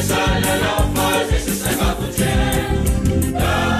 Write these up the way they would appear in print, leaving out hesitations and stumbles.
Sala, no, mas esse é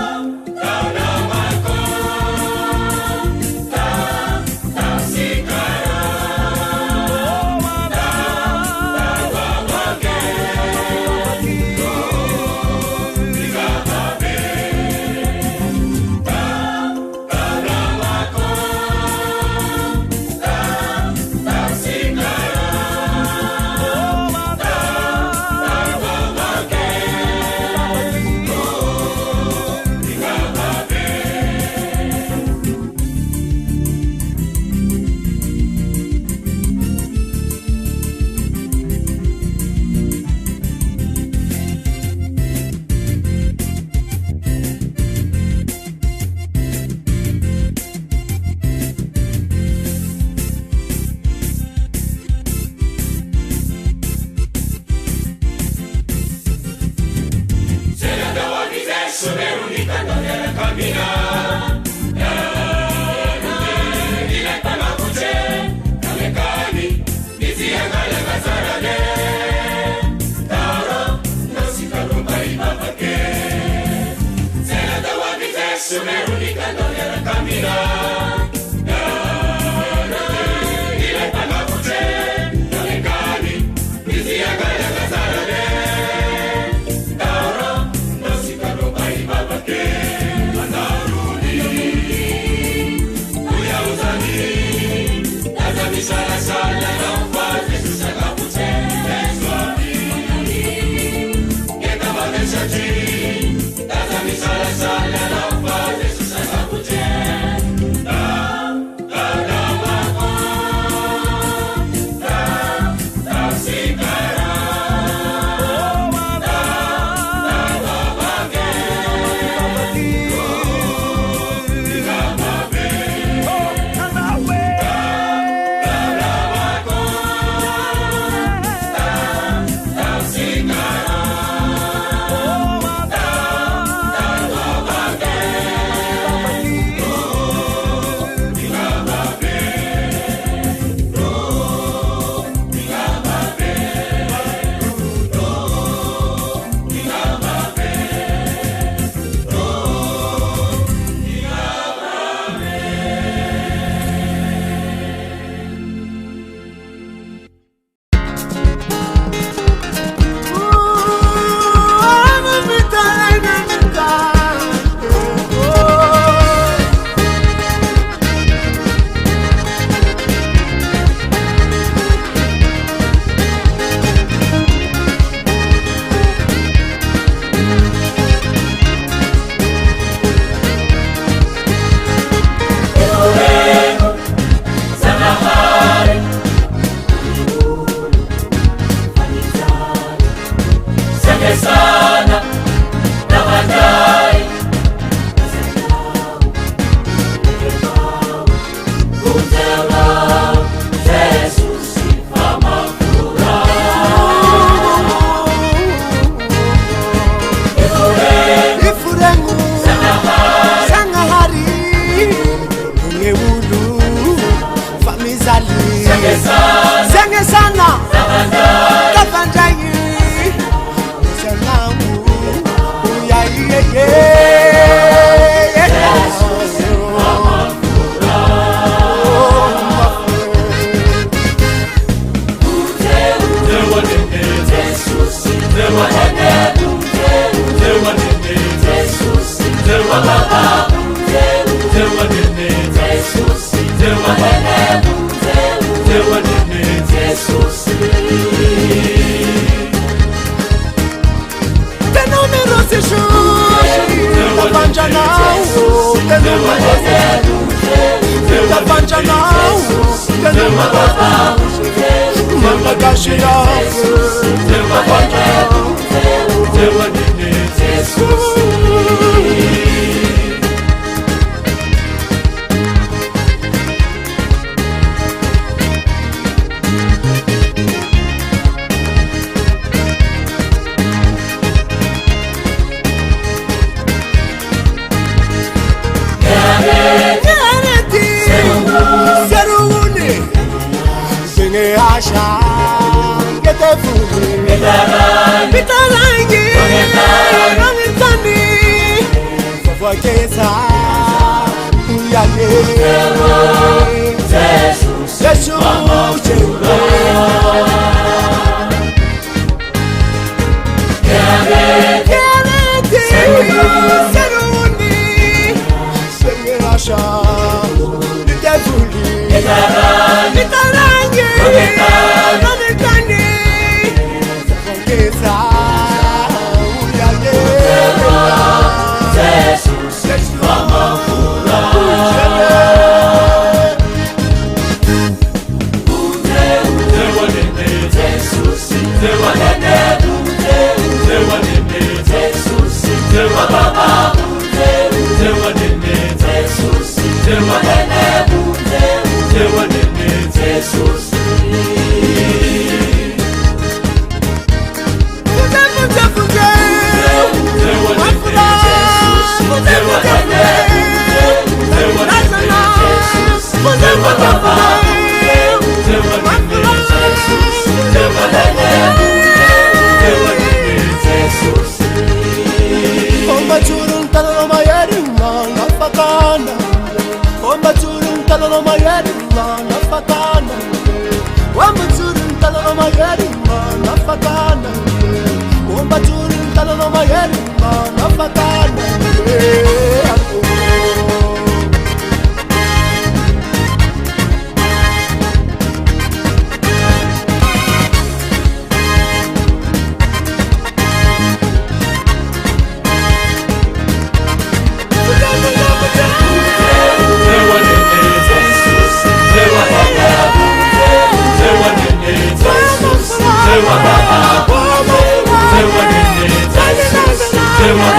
Sewa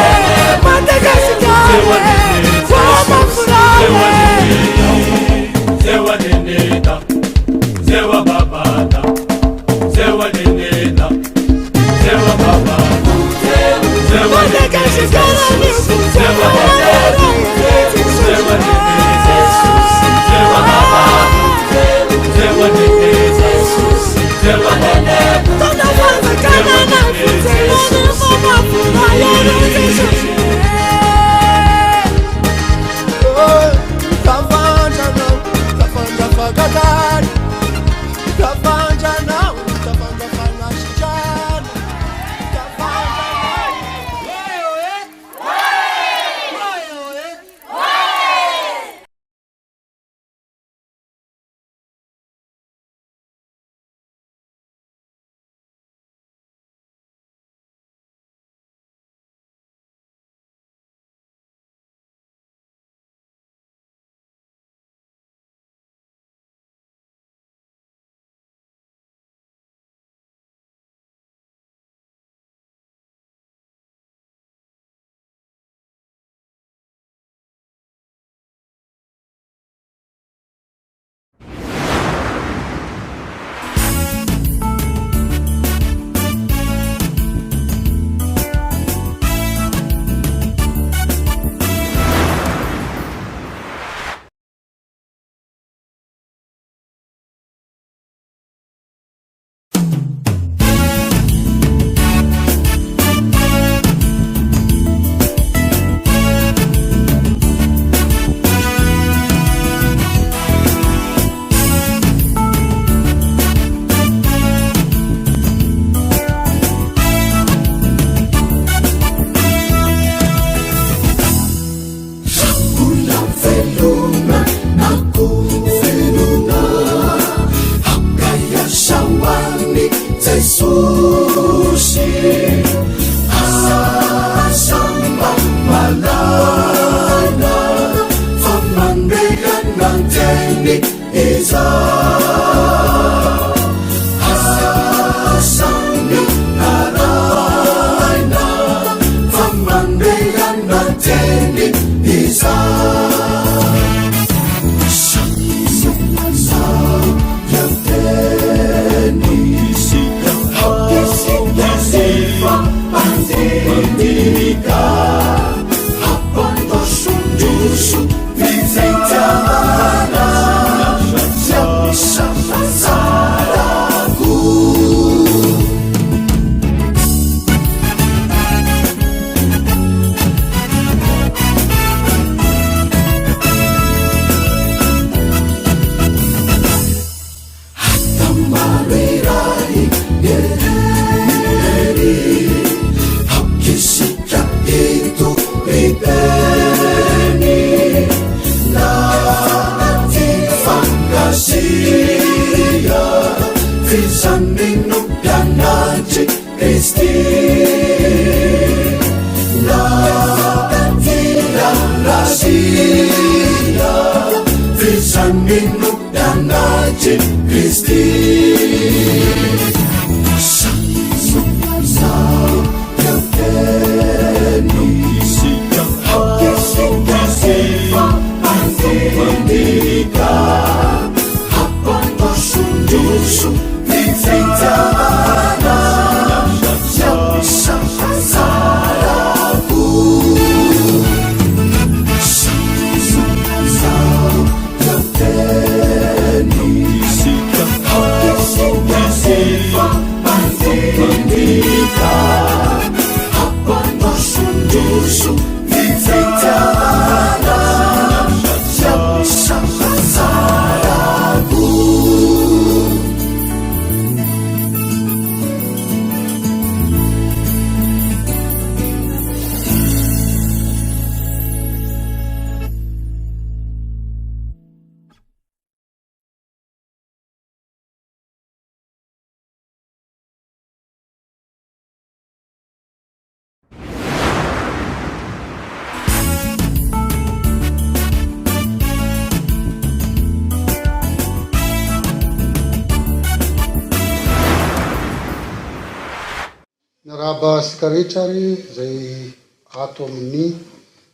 Naraba sikaretrary zay ato amin'ny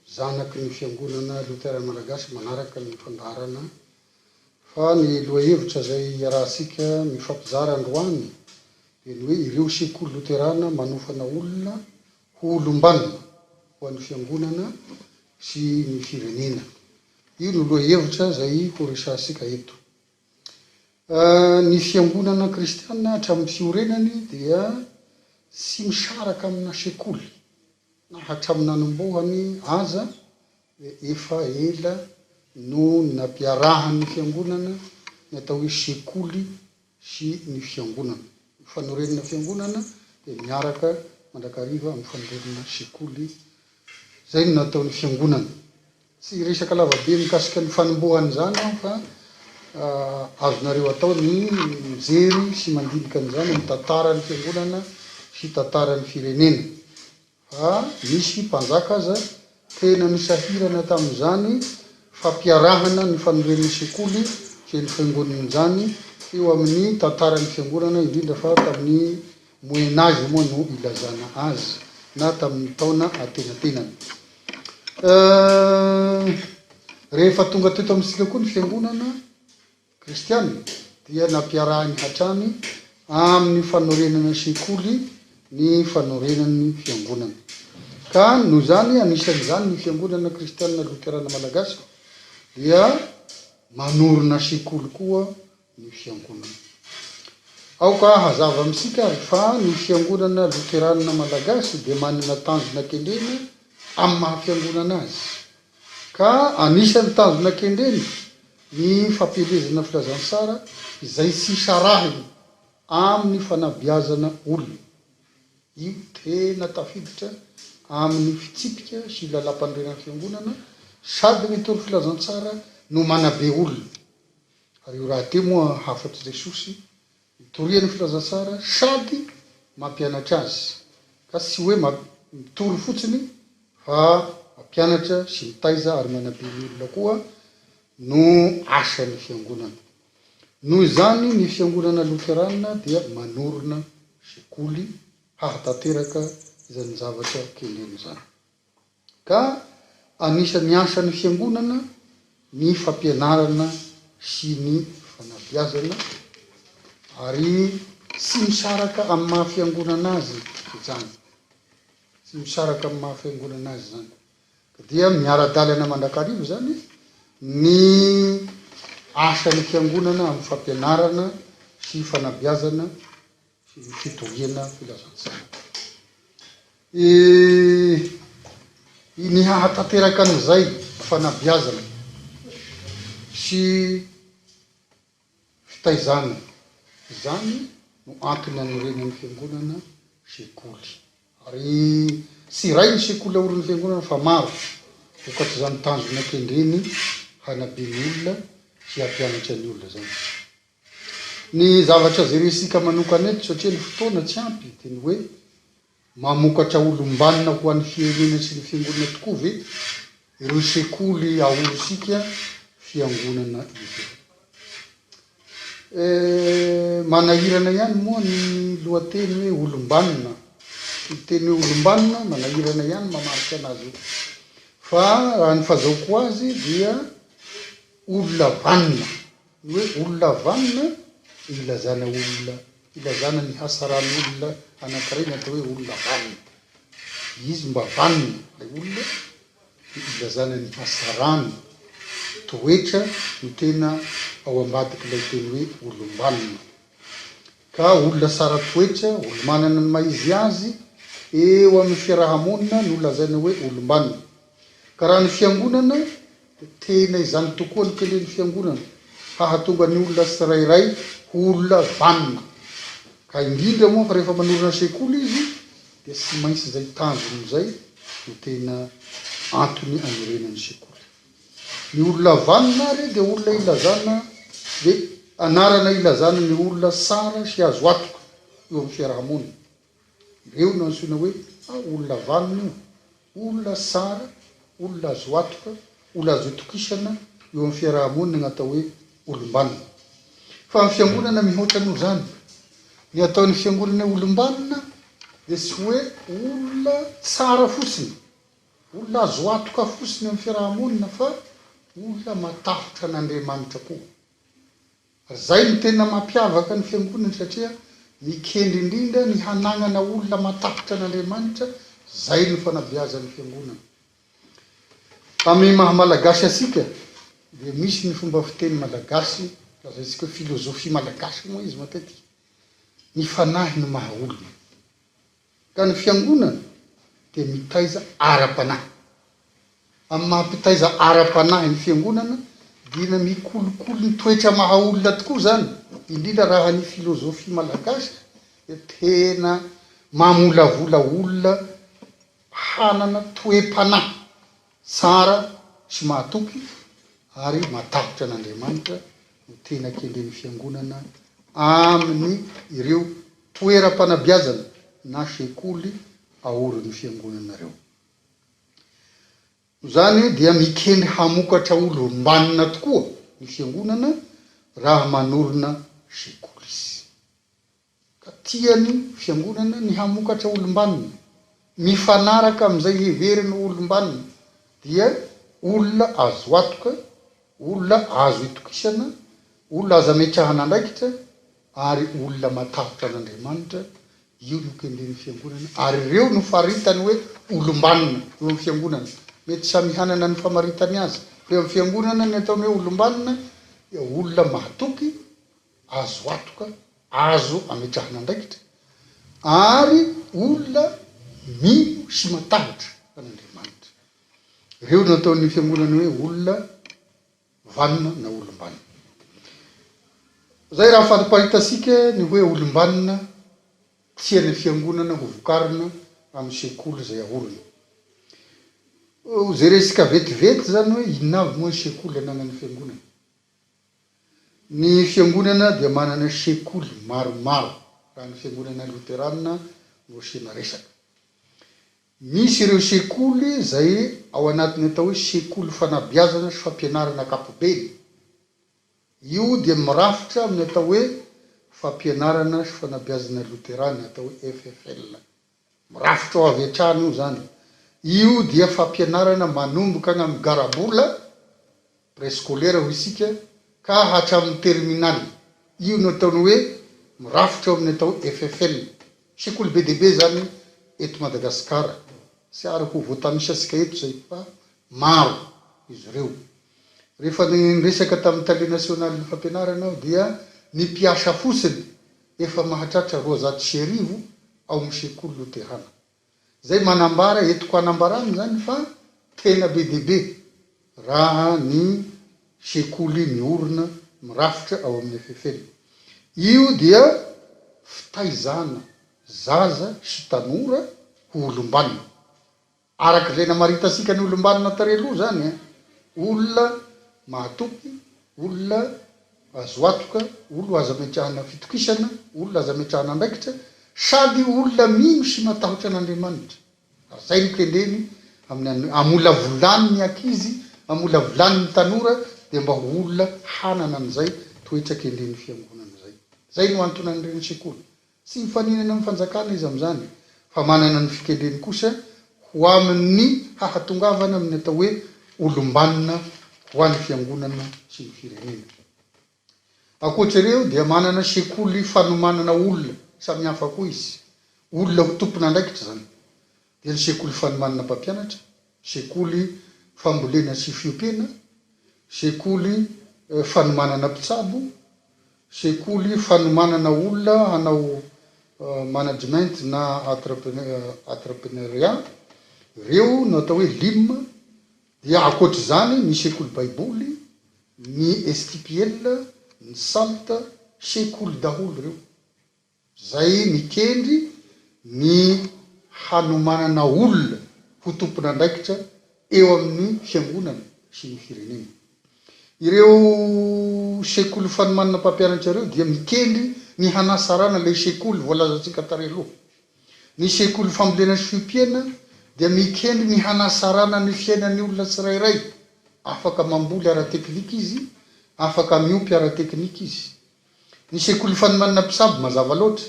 zanaky ny Fiangonana Loterana-Malagasy manaraka ny fandaharana fa ny lohahevitra zay iarahasika mifampizara androany dia ny hoe ireo sekoly Loterana manofana olona ho olom-banona ho an'ny Fiangonana sy ny Firenenana. Io no lohahevitra zay ho resahasika eto. Ny Fiangonana Kristiana hatramin'ny fiorenany dia sy misaraka amina sekoly na hatramin'ny nanombohany aza efa ela no nampiarahan'ny Fiangonana ny atao hoe sekoly sy ny Fiangonana. Fanorenana Fiangonana dia miaraka mandrakariva amin'ny fanorenana sekoly. Zay no nataon'ny Fiangonana. Tsy resaka lavabe mikasika ny fanombohany zany fa azonareo atao ny mijery sy mandinika an'izany ny tantaran'ny Fiangonana sy tantaran'ny firenena. Fa misy mpanjaka aza tena misahirana tamin'izany fampiarahana ny fanorenana sekoly sy ny fiangonana zany eo amin'ny tantaran'ny Fiangonana, indrindra fa tamin'ny Moyen Âge moa no ilazana azy na tamin'ny taona atenatenany. Rehefa tonga teto amintsika koa ny Fiangonana Kristiana dia nampiarahany hatrany amin'ny fanorenana sekoly ny fanorenan'ny Fiangonana. Ka noho zany anisan'izany ny Fiangonana Kristiana Loterana-Malagasy dia manorina sekoly koa ny Fiangonana. Aoka hazava amintsika fa ny Fiangonana Loterana-Malagasy dia manana tanjona kendreny amin'ny maha-Fiangonana azy. Ka anisan'ny tanjona kendreny ny fampelezana filazantsara izay tsy sarahiny amin'ny fanabeazana olona. Io tena tafiditra amin'ny fitsipika sy lalam-panorenana Fiangonana sady mitoro filazantsara no manabe olona. Ary io raha te moa hafatry Jesosy mitoriany filazantsara sady mampianatra azy. Ka tsy hoe mitory fotsiny fa mampianatra sy mitaiza ary manabe ny olona koa no asan'ny Fiangonana. Noho izany ny Fiangonana Loterana dia manorina sekoly hahatanteraka izany zavatra kendreny zany. Ka anisan'ny asan'ny Fiangonana ny fampianarana sy ny fanabeazana ary tsy misaraka amin'ny maha-Fiangonana azy zany. Tsy misaraka amin'ny maha-Fiangonana azy zany. Dia miara-dalana mandrakarivo zany ny asan'ny Fiangonana amin'ny fampianarana sy fanabeazana sy fitoriana filazantsara. Ny hahatanteraka an'izay fanabeazana sy fitaizana zany no antony anorenan'ny Fiangonana sekoly. Ary tsy ray ny sekoly aorin'ny Fiangonana fa maro vokatry zany tanjona kendreny hanabe ny olona sy hampianatra ny olona zany. Ny zavatra zeresika manokana eto satria ny fotoana tsy ampy dia ny hoe mamokatra olom-banona ho an'ny firenena sy ny Fiangonana tokoa ve ireo sekoly ahorosika Fiangonana ivelany. Manahirana ihany moa ny lohateny hoe olom-banona. Ny teny hoe olom-banona manahirana ihany mamarika anazy io. Fa raha ny fahazaoko azy dia olona vanona. Ny hoe olona vanona ilazana olona, ilazana ny hasaran'ny olona anankiray ny atao hoe olona vanona. Izy mba vanona ilay olona ilazana ny hasarany toetra no tena ao ambadiky ilay teny hoe olom-banona. Ka olona sara toetra, olo manana ny maizy azy eo amin'ny fiarahamonina no lazaina hoe olom-banona. Ka raha ny Fiangonana tena izany tokoa ny kendren'ny Fiangonana hahatonga ny olona tsirairay olona vanona. Ka indrindra moa fa rehefa manorina sekoly izy dia tsy maintsy zay tanjony zay no tena antony anorenan'ny sekoly. Ny olona vanona ary dia olona ilazana dia anarana ilazana ny olona tsara sy azo antoka eo amin'ny fiarahamonina. Ireo no antsoina hoe olona vanona io, olona tsara, olona azo antoka, olona azo itokisana eo amin'ny fiarahamonina ny atao hoe olom-banona. Fa ny Fiangonana mihoatra noho zany. Ny ataon'ny Fiangonana olom-banona dia tsy hoe olona tsara fotsiny, olona azo atoka fotsiny amin'ny fiarahamonina fa olona matahotra an'Andriamanitra koa. Zay ny tena mampiavaka ny fiangonana satria mikendry indrindra ny hanagnana olona matahotra an'Andriamanitra, zay ny fanabeazan'ny fiangonana. Amin'ny maha-malagasy asika dia misy ny fomba fiteny malagasy, lazaintsika hoe filozofia malagasy moa izy matetika, ny fanahy no maha olona. Ka ny fiangonana dia mitaiza ara-panahy. Amin'ny mahampitaiza ara-panahy ny fiangonana dia mikolokolo ny toetra maha olona tokoa zany, indrindra raha ny filozofia malagasy dia tena mamolavola olona hanana toe-panahy tsara sy mahatoky ary matahotra an'Andriamanitra no tena kendren'ny fiangonana amin'ny ireo toeram-panabeazana na sekoly aorin'ny fiangonana ireo. Zany dia mikendry hamokatra olom-banona tokoa ny fiangonana raha manorina sekoly izy. Ka tiany fiangonana ny hamokatra olom-banona, mifanaraka amin'izay heveriny olom-banona dia olona azo atoka, olona azo itokisana, olona azo ametrahana andraikitra ary olona matahotra an'Andriamanitra. Io no kendren'ny fiangonana ary ireo no faritany hoe olom-banona eo amin'ny fiangonana. Mety samy hanana ny famaritany azy. Eo amin'ny fiangonana ny ataony hoe olom-banona dia olona mahatoky, azo atoka, azo ametrahana andraikitra ary olona mino sy matahotra an'Andriamanitra. Ireo no ataon'ny fiangonana hoe olona vanona na olom-banona. Zay raha faripahitasika ny hoe olom-banona tian'ny fiangonana ho vokarina amin'ny sekoly zay ahorona. Zay resika vetivety zany hoe inona avy moa ny sekoly ananan'ny fiangonana. Ny fiangonana dia manana sekoly maromaro raha ny fiangonana Loterana no asiana resaka. Misy ireo sekoly zay ao anatiny atao hoe sekoly fanabeazana sy fampianarana ankapobeny. Io dia mirafitra amin'ny atao hoe fampianarana sy fanabeazana Loterana atao hoe FFL. Mirafitra ao avy hatrany io zany. Io dia fampianarana manomboka any amin'ny garabola préscolaire ho isika ka hatramin'ny terminaly. Io no ataony hoe mirafitra ao amin'ny atao FFL. Sekoly be dehibe zany eto Madagasikara. Tsy ary ho voatanisasika eto zay fa maro izy ireo. Rehefa niresaka tamin'ny tale nasionaly ny fampianarana aho dia ny mpiasa fotsiny efa mahatratra 200,000 ao amin'ny sekoly Loterana. Zay manambara etoko anambarany zany fa tena be dehibe raha ny sekoly miorina mirafitra ao amin'ny FFL. Io dia fitaizana zaza sy tanora ho olom-banona. Araka izay namaritasika ny olom-banona tareloha zany, olona mahatoky, olona azo atoka, olona azo ametrahana fitokisana, olona azo ametrahana andraikitra, sady olona mino sy matahotra an'Andriamanitra. Zay ny kendreny amin'ny amolavolany ny ankizy, amolavolany ny tanora dia mba olona hanana an'izay toetra kendren'ny fiangonana zay. Zay no antonan'ireny sekoly. Tsy mifaninana amin'ny fanjakana izy amin'izany, fa manana ny fikendreny kosa ho amin'ny hahatongavana amin'ny atao hoe olom-banona ho an'ny fiangonana sy ny firenena. Ankoatr'ireo dia manana sekoly fanomanana olona samy hafa koa izy. Olona ho tompona andraikitra zany. Dia ny sekoly fanomanana mpampianatra, sekoly fambolena sy fiompiana, sekoly fanomanana mpitsabo, sekoly fanomanana olona hanao management na entrepreneuria. Ireo no atao hoe LIM. Dia ankoatra zany ny sekoly baiboly, ny SPBM, ny salta, sekoly daholo ireo. Zay mikendry ny hanomanana olona ho tompona andraikitra eo amin'ny fiangonana sy ny firenena. Ireo sekoly fanomanana mpampianatra ireo dia mikendry ny hanasarana ilay sekoly voalazantsika tareloha. Ny sekoly fambolena sy fiompiana dia mikendry ny hanasarana ny fiainan'ny olona tsirairay. Afaka mamboly ara-teknika izy, afaka miompy ara-teknika izy. Ny sekoly fanomanana mpisabo mazava loatra,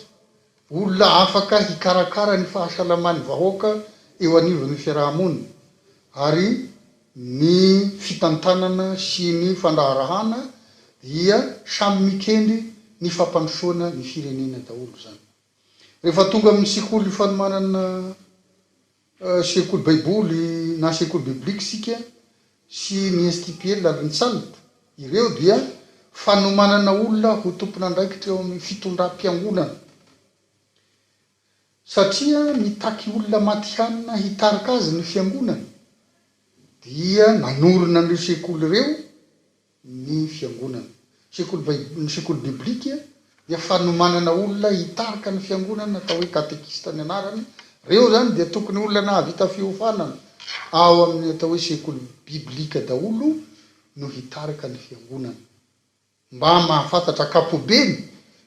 olona afaka hikarakara ny fahasalaman'ny vahoaka eo anivon'ny fiarahamonina ary ny fitantanana sy ny fandaharahana dia samy mikendry ny fampandrosoana ny firenena daholo zany. Rehefa tonga amin'ny sekoly fanomanana sekoly baiboly na sekoly biblika sika sy ny STPL ary ny tsalita, ireo dia fanomanana olona ho tompon'andraikitra eo amin'ny fitondram-piangonana, satria mitaky olona matihanina hitarika azy ny fiangonana dia nanorona an'ireo sekoly ireo ny fiangonana. Ny sekoly biblika dia fanomanana olona hitarika ny fiangonana atao hoe katekista ny anarany. Reo zany dia tokony olona nahavita fiofanana ao amin'ny atao hoe sekoly biblika daholo no hitarika ny fiangonana mba mahafantatra kapobeny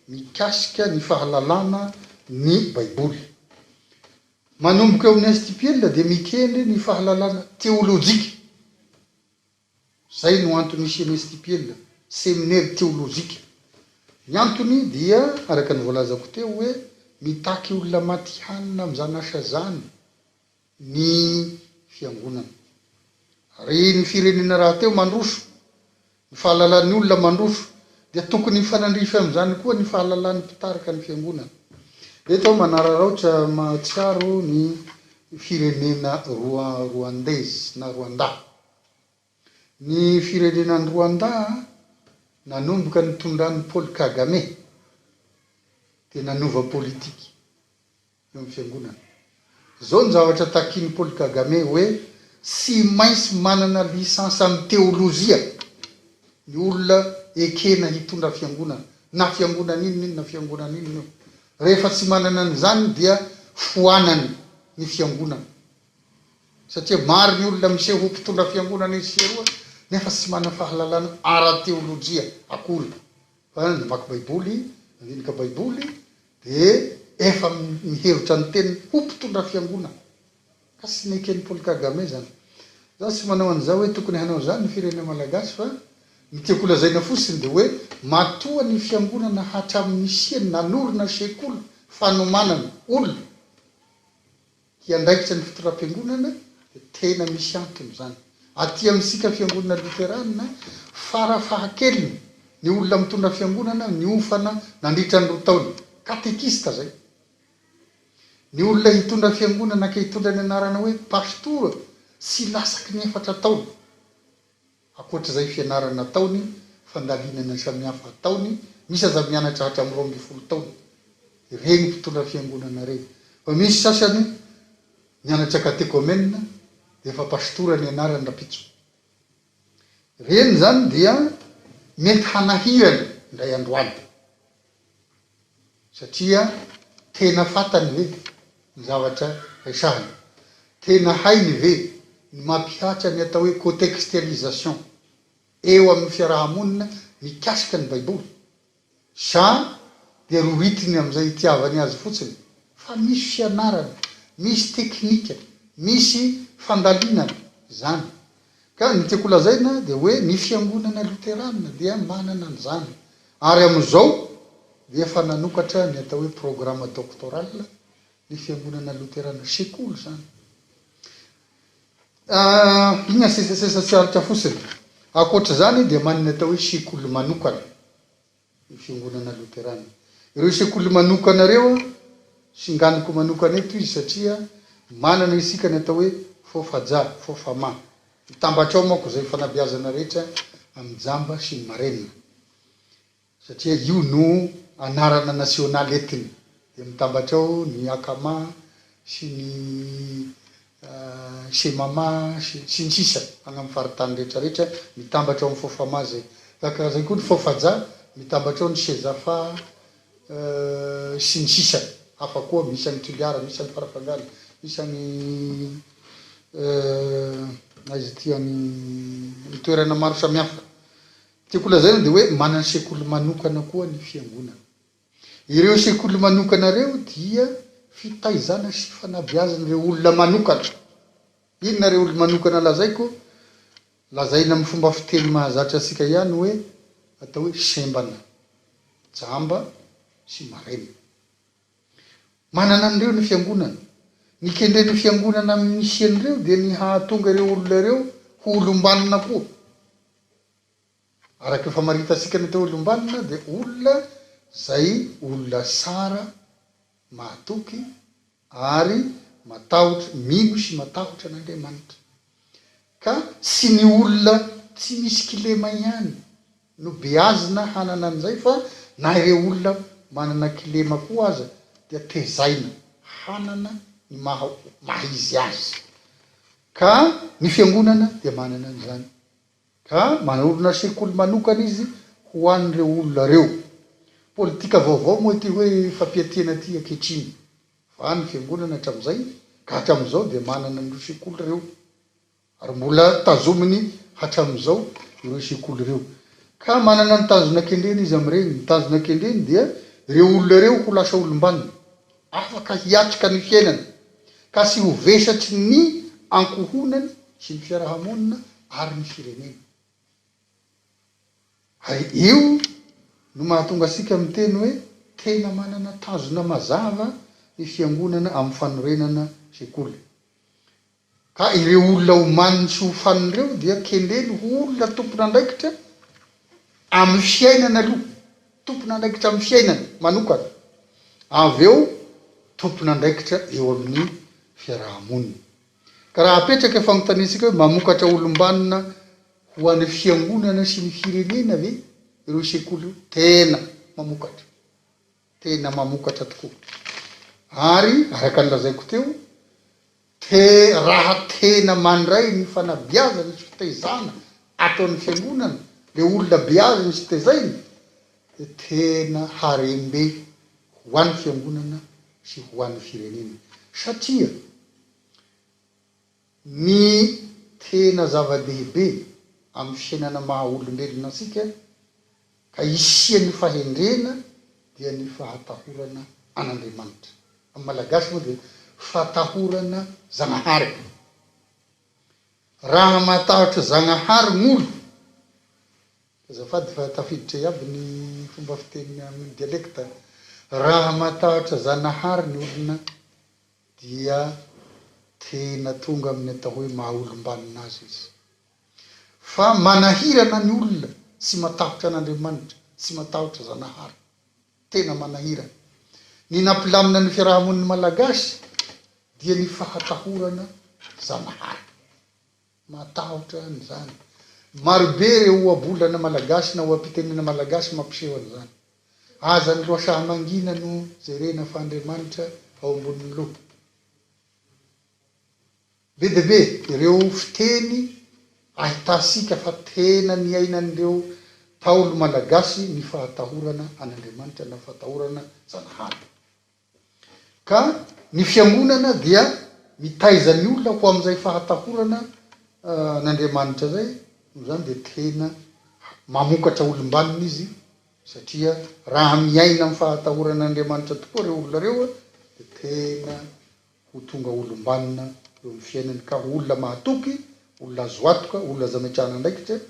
mikasika ny fahalalana ny baiboly. Manomboka eo amin'ny STPL dia mikendry ny fahalalana teolojika. Zay no antony isian'ny STPL, seminaire teolojika. Ny antony dia araka ny voalazako teo hoe mitaky olona matihanina amin'izany asa zany ny fiangonana. Ary ny firenena raha teo mandroso, ny fahalalan'ny olona mandroso, dia tokony fanandrify amin'izany koa ny fahalalan'ny mpitarika ny fiangonana. Eto aho manararaotra mahatsiaro ny firenena rwandaise na Rwanda. Ny firenenan'ny Rwanda nanomboka ny tondran'ny Paul Kagame dia nanova politika eo amin'ny fiangonana. Zao ny zavatra takiany Paul Kagame hoe sy maintsy manana lisansa amin'ny teolojia ny olona ekena hitondra fiangonana, na fiangonana inona na fiangonana inona. Rehefa tsy manana an'izany dia foanany ny fiangonana, satria maro ny olona miseho ho mpitondra fiangonana izy seroa nefa tsy manana fahalalana ara-teolojia akory. Fa namaky baiboly, nandinika baiboly dia efa mihevitra ny teniny ho mpitondra fiangonana. Ka tsy nekeny Paul Kagame zany. Za tsy manao an'izao hoe tokony hanao zany ny firenena malagasy, fa ny tiako lazaina fotsiny dia hoe matoa ny fiangonana hatramin'ny siany nanorina sekoly fanomanana olona hiandraikitra ny fitondram-piangonana dia tena misy antony zany. Aty amintsika fiangonana Loterana farafahakeliny ny olona mitondra fiangonana ny ofana nandritra ny 2 taona katekista zay. Ny olona hitondra fiangonana ka hitondra ny anarana hoe pastora sy lasaky ny 4 taona. Akoatr'izay fianarana ataony, fandalinana samihafa ataony, misy aza mianatra hatramin'ny 12 taona. Ireny mpitondra fiangonana reny. Fa misy sasany mianatra katekomena dia efa pastora ny anarany rapitso. Reny zany dia mety hanahirana indray androany, satria tena fantany ve ny zavatra resahany, tena hainy ve ny mampihatra ny atao hoe contextualisation eo amin'ny fiarahamonina mikasika ny baiboly, sa dia roritiny amin'izay itiavany azy fotsiny. Fa misy fianarana, misy teknika, misy fandalinana zany. Ka ny tiako lazaina dia hoe ny fiangonana Loterana dia manana an'izany. Ary amin'izao dia efa nanokatra ny atao hoe programme doctoral ny fiangonana Loterana sekoly zany. Ina sesasesa tsiaritra fotsiny. Akoatra zany dia manana atao hoe sekoly manokana ny fiangonana Loterana. Ireo sekoly manokana reo singaniko manokana eto izy satria manana isika ny atao hoe fofaja, fofama. Mitambatra ao manko zay fanabeazana rehetra amin'ny jamba sy ny marenina. Satria io no anarana nasionaly etiny. Dia mitambatra ao ny akama sy ny semama sy ny sisa agny amin'ny faritany rehetrarehetra mitambatra ao amin'ny fofama zay. Zay koa ny fofaja mitambatra ao ny sezafa sy ny sisa. Hafa koa misy any tuliara, misy any farafangala, misy any izy ty any toerana maro samihafa. Tiako lazaina dia hoe manana sekoly manokana koa ny fiangonana. Ireo sekoly manokana reo dia fitaizana sy fanabeazana ireo olona manokana. Inona reo olona manokana lazaiko? Lazaina amin'ny fomba fiteny mahazatra antsika ihany hoe atao hoe sembana, jamba sy marenina. manana an'ireo ny fiangonana. Ny kendren'ny fiangonana amin'ny sian'ireo dia ny hahatonga ireo olona ireo ho olom-banona koa. Araka efa maritasika ny teo olom-banona dia olona zay olona tsara, mahatoky ary matahotra, mino sy matahotra n'Andriamanitra. Ka sy ny olona tsy misy kilema ihany no beazina hanana an'izay, fa na ireo olona manana kilema koa aza dia tezaina hanana ny maha-izy azy. Ka ny fiangonana dia manana an'izany. Ka manarona sekoly manokana izy ho an'ireo olona reo. Politika vaovao moa ty hoe fampiatiana ty ankehitriny. Fa ny fiangonana hatramin'izay ka hatramin'izao dia manana an'ireo sekoly reo. Ary mbola tazominy hatramin'izao ireo sekoly reo. Ka manana ny tanjona kendreny izy amin'ireny. Ny tanjona kendreny dia ireo olona reo ho lasa olom-banona, afaka hiatrika ny fiainana, ka sy ho vesatry ny ankohonany sy ny fiarahamonina ary ny firenena. Ary io no mahatonga asika miteny hoe tena manana tanjona mazava ny fiangonana amin'ny fanorenana sekoly. Ka ireo olona omaniny sy hofanin'ireo dia kendreny ho olona tompon'andraikitra amin'ny fiainana aloha, tompon'andraikitra amin'ny fiainana manokana, avy eo tompon'andraikitra eo amin'ny fiarahamonina. Ka raha apetraka fagnotanisika hoe mamokatra olom-banona ho an'ny fiangonana sy ny firenena ve ireo sekoly io, tena mamokatra tokoa. Ary araka ny lazaiko teo, raha tena mandray ny fanabeazana sy fitaizana ataon'ny fiangonana, le olona beazana sy fitaizana dia tena harembe ho an'ny fiangonana sy ho an'ny firenena. Satria ny tena zava-dehibe amin'ny fiainana maha-olombelona ansika ka isian'ny fahendrena dia ny fahatahorana an'Andriamanitra. Amin'ny malagasy moa dia fatahorana Zagnahary. Raha matahotra Zagnahary gn'olo, azafady fa tafiditra iaby ny fomba fiteny amin'ny dialekta, raha matahotra Zagnahary ny olona dia tena tonga amin'ny atao hoe maha-olom-banona azy izy. Fa manahirana ny olona sy matahotra an'Andriamanitra, sy matahotra Zagnahary, tena manahirana. Ny nampilamina ny fiarahamoniny malagasy dia ny fahatahorana Zagnahary, matahotra an'izany. Marobe ireo ohabolana malagasy na ohampitenena malagasy mampiseho an'izany. Aza ny loasaha mangina no jerena fa Andriamanitra ao ambonin'ny loha. Be dia be ireo fiteny ahitasika fa tena ny ainan'ireo Paolo malagasy ny fahatahorana an'Andriamanitra na fahatahorana Zagnahary. Ka ny fiangonana dia mitaiza ny olona ho amin'izay fahatahorana n'Andriamanitra zay, zany dia tena mamokatra olom-banona izy, satria raha miaina amin'ny fahatahorana n'Andriamanitra tokoa ireo olona reo dia tena ho tonga olom-banona eo amin'ny fiainany. Ka olona mahatoky, olona azo antoka, olona azo ametrahana andraikitra,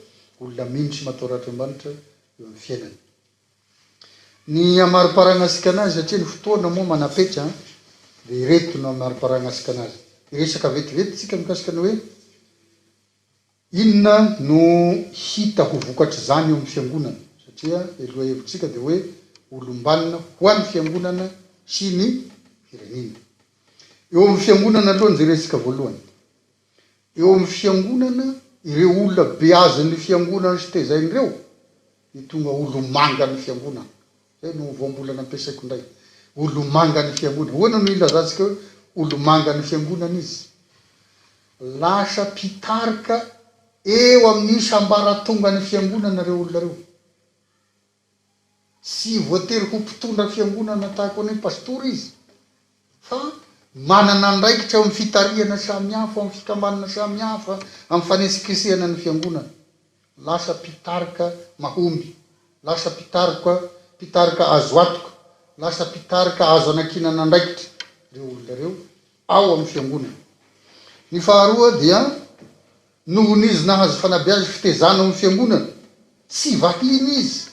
olona mino sy matahotra Andriamanitra eo amin'ny fiainany. Ny amariparana asika anazy, satria ny fotoana moa manapetra dia ireto no amariparana asika anazy. Iresaka vetivety tsika mikasika ny hoe inona no hita ho vokatra zany eo amin'ny fiangonana, satria eloha hevitsika dia hoe olom-banona ho an'ny fiangonana sy ny firenena. Eo amin'ny fiangonana aloha ny jerentsika voalohany. Eo amin'ny fiangonana ireo olona beazan'ny fiangonana sy tezain'ireo ny tonga olomanga ny fiangonana. Zay no voambolana ampiasaiko indray, olomanga ny fiangonana. Hoana no ilazantsika hoe olomanga ny fiangonana izy? Lasa mpitarika eo amin'ny sambaratonga ny fiangonana reo olona reo. Sy voatery ho mpitondra fiangonana tahaka ny pastora izy, fa manana andraikitra eo amin'ny fitariana samihafa, amin'ny fikambanana samihafa, amin'ny fanesikesehana ny fiangonana. Lasa mpitarika mahomby, lasa mpitarika azo antoka, lasa mpitarika azo anakinana andraikitra reo olona reo ao amin'ny fiangonana. Ny faharoa dia nohon' izy nahazo fanabeazy fitezana amin'ny fiangonana, tsy vahiny izy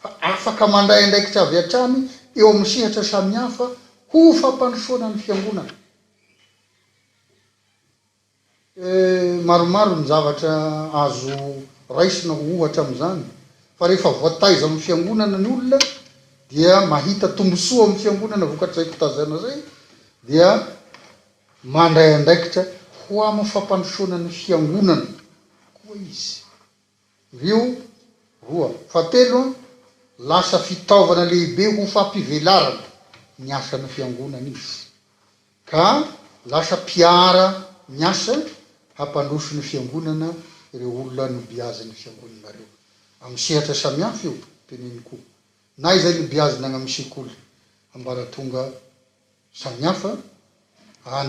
fa afaka mandray andraikitra avy hatrany eo amin'ny sehatra samihafa ho fampandrosoana ny fiangonana. Maromaro ny zavatra azo raisina ohatra amin'izany, fa rehefa voataiza amin'ny fiangonana ny olona dia mahita tombosoa amin'ny fiangonana vokatry zay fitazana zay, dia mandray andraikitra ho amin'ny fampandrosoana ny fiangonana koa izy. Ireo roa. Fahatelo, lasa fitaovana lehibe ho fampivelarana ny asan'ny fiangonana izy, ka lasa mpiara miasa hampandroso ny fiangonana ireo olona nobiazany fiangonana reo. Amin'ny sehatra samihafa io teneny koa, na izay nobiazina agny amin'ny sekoly ambaratonga samihafa,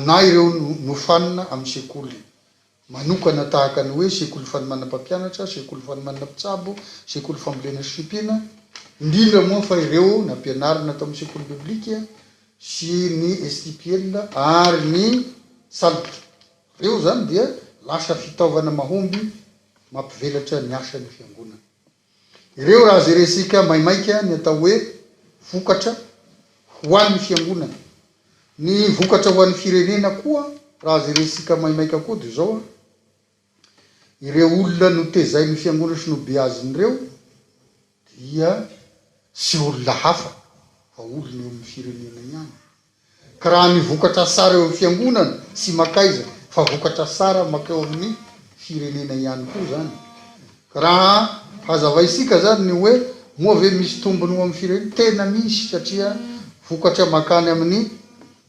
na ireo nofanina amin'ny sekoly manokana tahaka ny hoe sekoly fanomana mpampianatra, sekoly fanomana mpitsabo, sekoly fambolena sy fipina, indrindra moa fa ireo nampianarana tao amin'ny sekoly biblika sy ny SPBM ary ny saltra. Reo zany dia lasa fitaovana mahomby mampivelatra ny asan'ny fiangonana. Ireo raha zay resika maimaika ny atao hoe vokatra ho an'ny fiangonana. Ny vokatra ho an'ny firenena koa raha zay resika maimaika koa dia zao, ireo olona notezain'ny fiangonana sy nobeaziny dia sy olona hafa fa olona eo amin'ny firenena ihany. Ka raha ny vokatra tsara eo amin'ny fiangonana sy makaiza, fa vokatra tsara makao amin'ny firenena ihany koa zany. Ka raha hazavaisika zany ny hoe moa ve misy tombony ho amin'ny firenena, tena misy, satria vokatra makany amin'ny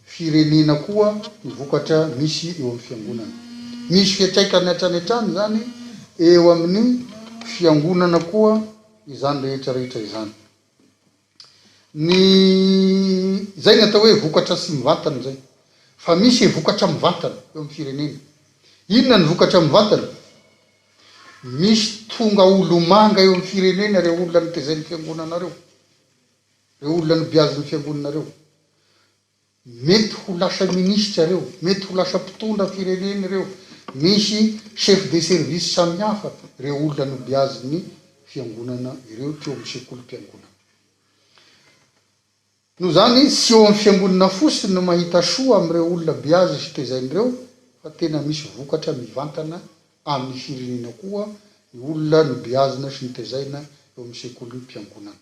firenena koa ny vokatra misy eo amin'ny fiangonana. Misy fiatraikany hatranetrany zany eo amin'ny fiangonana koa izany rehetra izany. Zay ny atao hoe vokatra sy mivantana zay. Fa misy vokatra mivantana eo amin'ny firenena. Inona ny vokatra mivantana? Misy tonga olo-manga eo amin'ny firenena reo olona nitezain'ny fiangonana reo, reo olona nibiazin'ny fiangonana reo. Mety ho lasa minisitra reo, mety ho lasa mpitondra firenena reo, misy chef de service samihafa reo olona nibiazin'ny fiangonana ireo teo amin'ny sekoly mpiangonana. No zany sy eo amin'ny fiangonana fotsiny no mahita soa amin'ireo olona biazy sy tezain'ireo, fa tena misy vokatra mivantana amin'ny firenena koa ny olona nobiazina sy nitezaina eo amin'ny sekoly mpiangonana.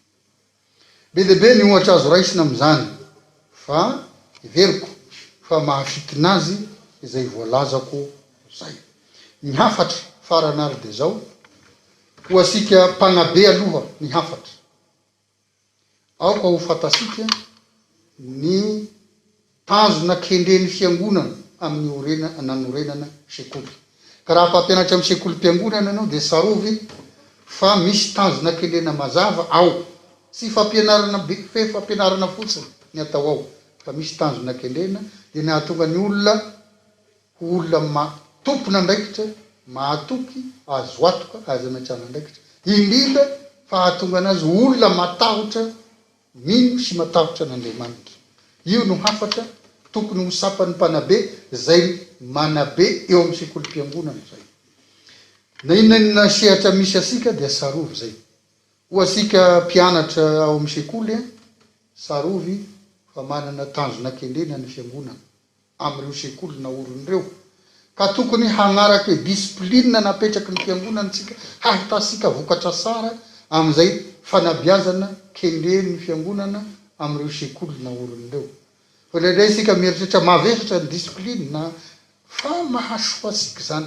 Be dia be ny ohatra azo raisina amin'izany, fa veriko fa mahafitina azy izay voalazako zay. Ny hafatra farana ary dia zao, ho asika mpanabe aloha ny hafatra. Aoka ho fantasika ny tanjona kendren'ny fiangonana amin'ny nanorenana sekoly. Ka raha mpampianatra amin'ny sekoly mpiangonana anao dia sarovy fa misy tanjona kendrena mazava ao, sy fampianarana fotsiny ny atao ao, fa misy tanjona kendrena dia nahatonga ny olona tompona andraikitra, mahatoky, azo atoka, azo ametrana andraikitra, indrindra fa hahatonga anazy olona matahotra mino sy matahotra n'Andriamanitra. Io no hafatra tokony ho sapan'ny mpanabe zay manabe eo amin'ny sekoly mpiangonana zay. Na inona sehatra misy asika dia sarovy zay. Ho asika mpianatra ao amin'ny sekoly, sarovy fa manana tanjona kendrena ny fiangonana amin'ireo sekoly naoron'ireo, ka tokony hagnaraka disiplinina napetraky ny fiangonantsika, hahitasika vokatra tsara amin'izay fanabiazana kendren'ny fiangonana amin'ireo sekoly naoron'ireo. Fa indraindray isika mieritreritra mavesatra ny disiplinina, fa mahasoa asika zany.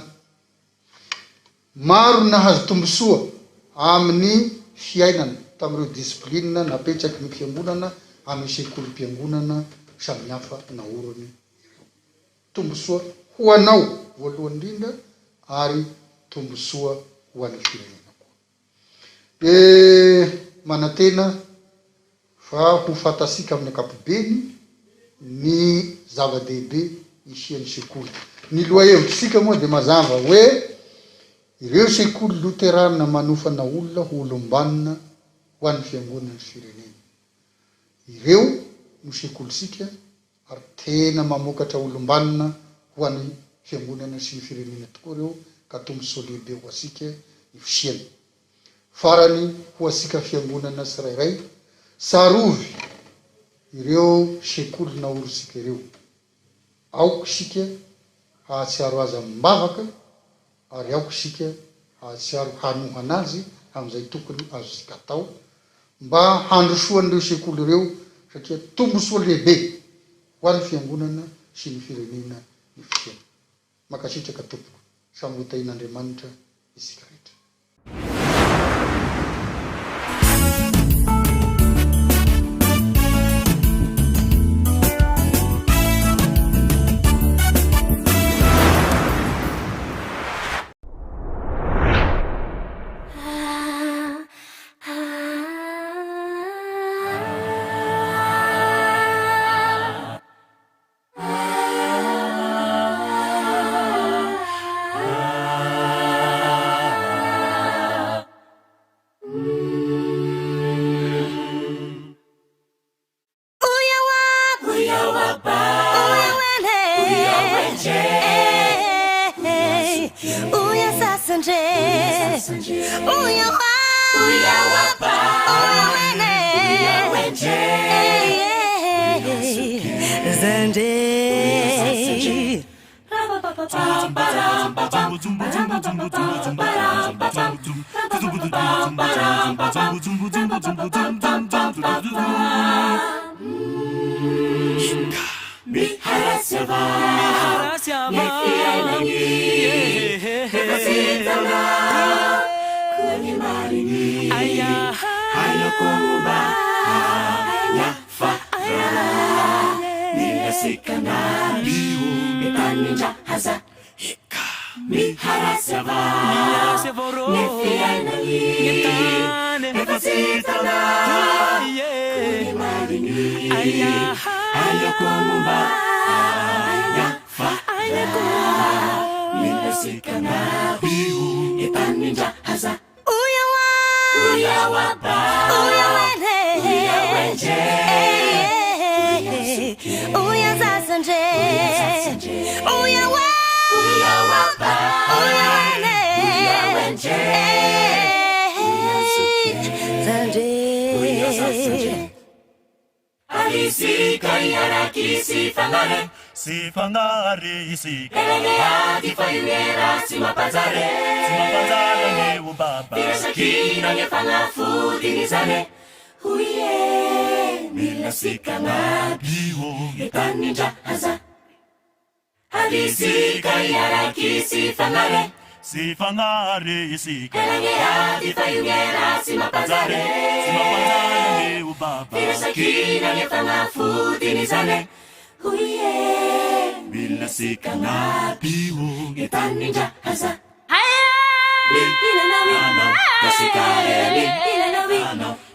Maro nahazo tombosoa amin'ny fiainana tamin'ireo disiplinina napetraky ny fiangonana amin'ny sekoly mpiangonana samihafa naorony. Tombosoa ho anao voalohany indrindra, ary tombosoa ho an'ny firenena koa. Manantena fa ho fantasika amin'ny ankapobeny ny zava-dehibe isian'ny sekoly. Ny loha hevitritsika moa dia mazava hoe ireo sekoly Loterana manofana olona ho olom-banona ho an'ny fiangonana sy firenena. Ireo no sekolysika ary tena mamokatra olom-banona ho an'ny fiangonana sy ny firenena tokoa reo, ka tombosoa lehibe ho asika ifisiany. Farany ho asika fiangonana tsirairay, sarovy ireo sekoly na olo sika ireo aoko sika hahatsiaro azy ambavaka ary aoko sika hahatsiaro hanohanazy am'izay tokony azo sika atao mba handrosoan'ireo sekoly ireo satria tombosoa lehibe ho an'ny fiangonana sy ny firenena ny fitiavana. Makasitraka tompoko samy hotain'Andriamanitra isika rehetra. Isika iarakisi fangare si fangare isika elengea di fayuera si mapazare ne ubaba birasakina ne fangafu dinizane huye milasika na biwo etaninja haza Isika iarakisi fangare si fangare isika elengea di fayuera si mapazare ne ubaba birasakina ne fangafu dinizane huye milasika na biwo etaninja haza Hilanawi, Kasikareli, Hilanawi,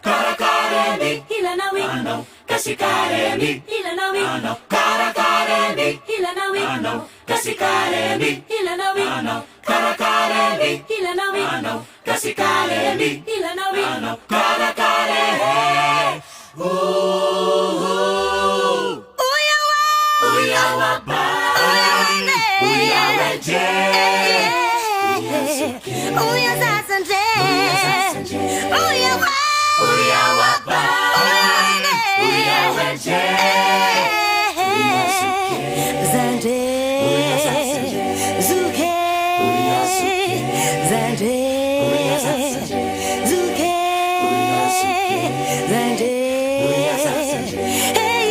Karakareli, Hilanawi, Kasikareli, Hilanawi, Karakareli, Hilanawi, Kasikareli, Hilanawi, Karakareli, Hilanawi, Kasikareli, Hilanawi, Karakareli. Uyawa ba, uyawa je. Uya sasanje, uya wa, uya wapa, uya wenje, zanje, zuke, zanje, zuke, zanje, hey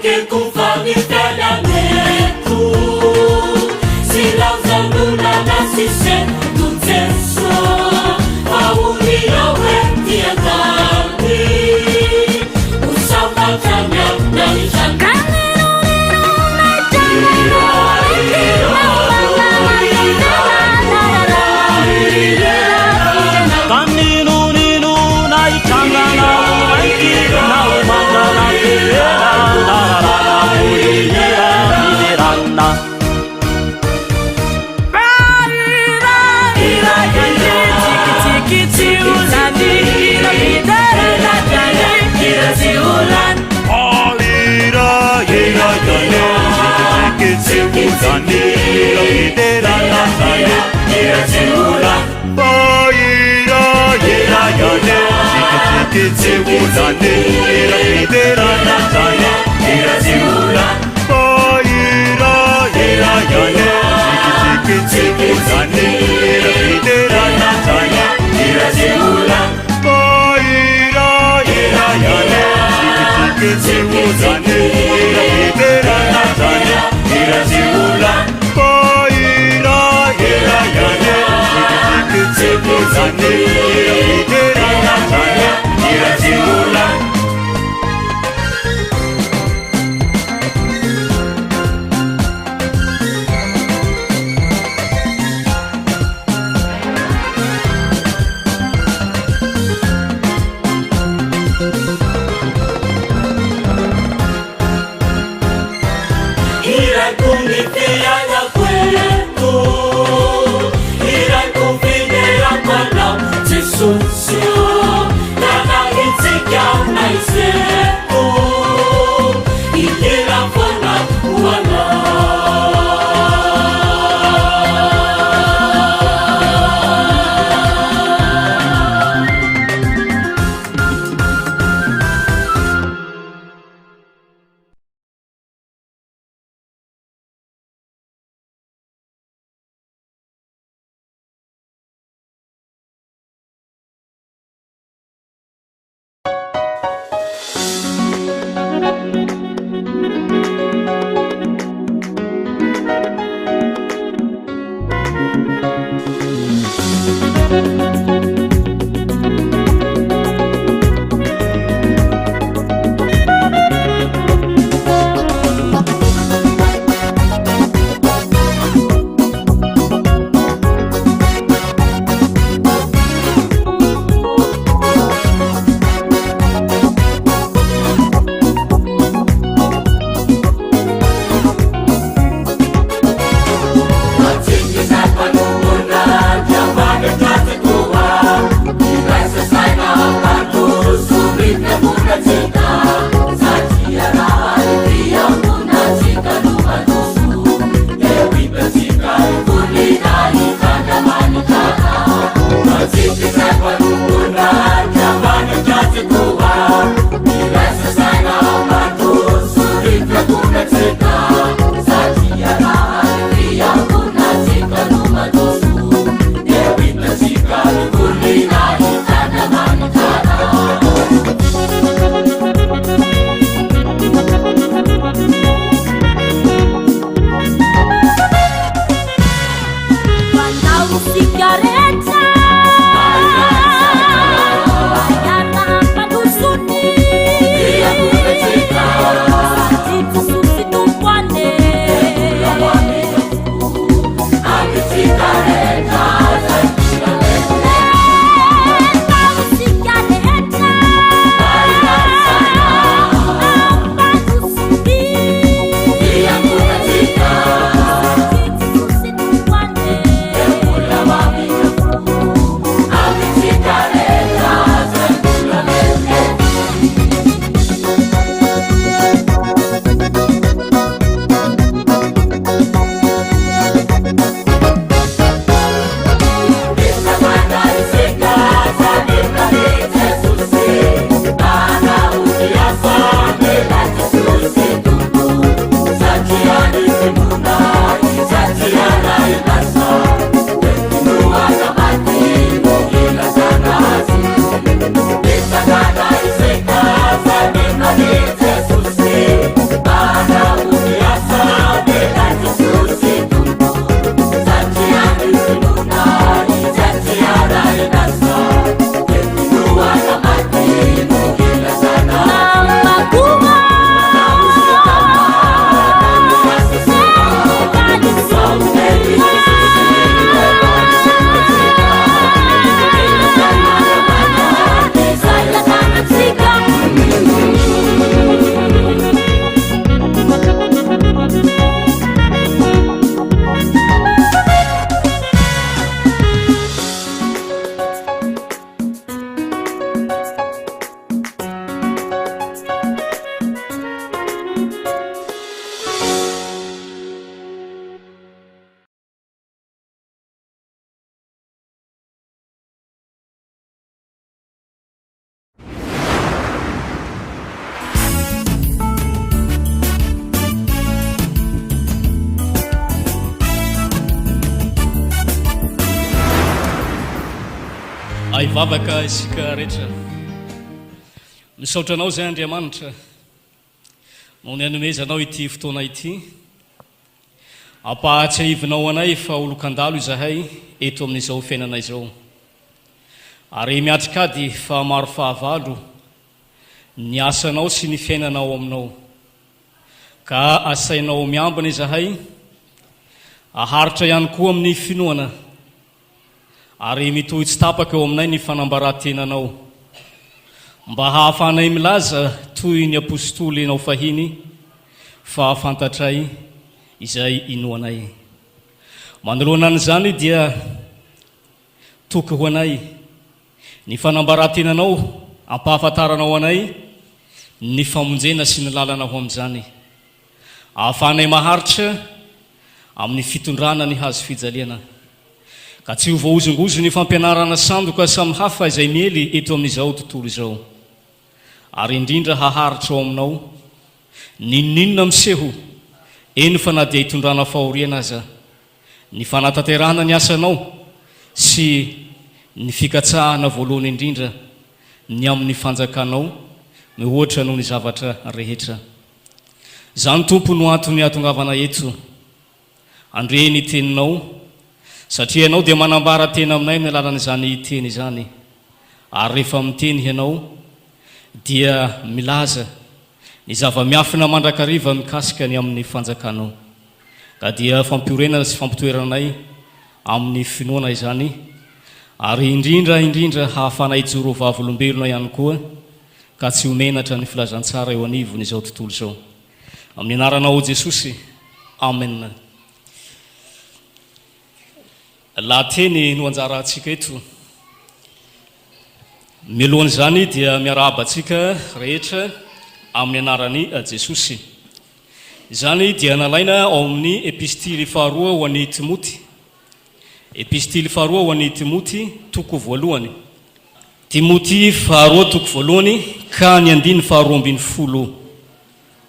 que confirme fianamento silazanuna nasise tutseso auniawe tiagani usamatanya naishaka vavaka isika rehetra misaotra anao zay Andriamanitra no nianomezanao ity fotoana ity ampahatsiahivinao anay fa olokandalo izahay eto amin'izao fiainana izao ary miatrikady fa maro fahavalo ny asanao sy ny fiainanao aminao ka asainao miambina izahay aharitra ihany koa amin'ny finoana ary mitohy tsy tapaka eo aminay ny fanambarantenanao mba hahafanay milaza toy ny apôstoly nao fahiny fa fantatray izay inoanay manoloana an'izany dia toky ho anay ny fanambarantenanao ampahafantaranao anay ny famonjena sy ny lalana ho amin'izany ahafanay maharitra amin'ny fitondrana ny hazo fijaliana ka tsy ho voaozongozo ny fampianarana sandoka samy hafa izay miely eto amin'izao tontolo izao ary indrindra haharitra ao aminao ninninona miseho eny fa na dia hitondrana fahoriana aza ny fanatanterahana ny asanao sy ny fikatsahana voalohany indrindra ny amin'ny fanjakanao mihoatra noho ny zavatra rehetra zany tompo no antony atongavana eto andre ny teninao satria ianao dia manambara tena aminay ny alalan'izany teny izany ary rehefa miteny ianao dia milaza ny zava-miafina mandrakariva mikasika ny amin'ny fanjakanao ka dia fampiorenana sy fampitoeranay amin'ny finoana izany ary indrindra hahafanay joro vavolombelona ihany koa ka tsy homenatra ny filazantsara eo anivony izao tontolo izao amin'ny anaranao Jesosy amen. Lahateny no anjara antsika eto mialohan'izany dia miarahaba antsika rehetra amin'ny anarany Jesosy izany dia nalaina ao amin'ny epistily faharoa ho an'ny Timoty epistily faharoa ho an'ny Timoty toko voalohany Timoty faharoa toko voalohany ka ny andiny faharoa ambin'ny folo